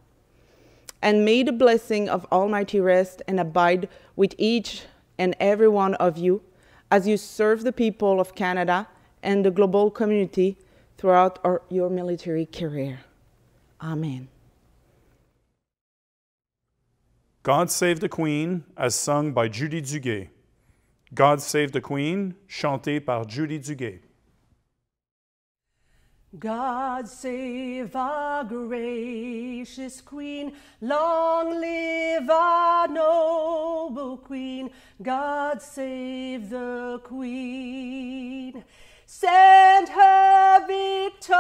And may the blessing of Almighty rest and abide with each and every one of you as you serve the people of Canada and the global community throughout your military career. Amen. God Save the Queen, as sung by Judy Duguay. God Save the Queen, chanté par Judy Duguay. God save our gracious Queen, long live our noble Queen. God save the Queen. Send her victorious,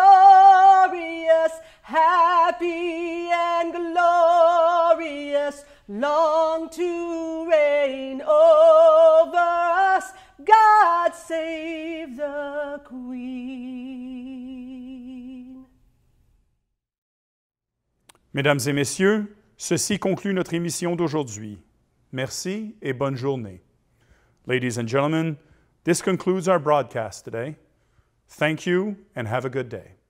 happy and glorious, long to reign over us. God save the Queen. Mesdames et messieurs, Ceci conclut notre émission d'aujourd'hui. Merci et bonne journée. Ladies and gentlemen, this concludes our broadcast today. Thank you and have a good day.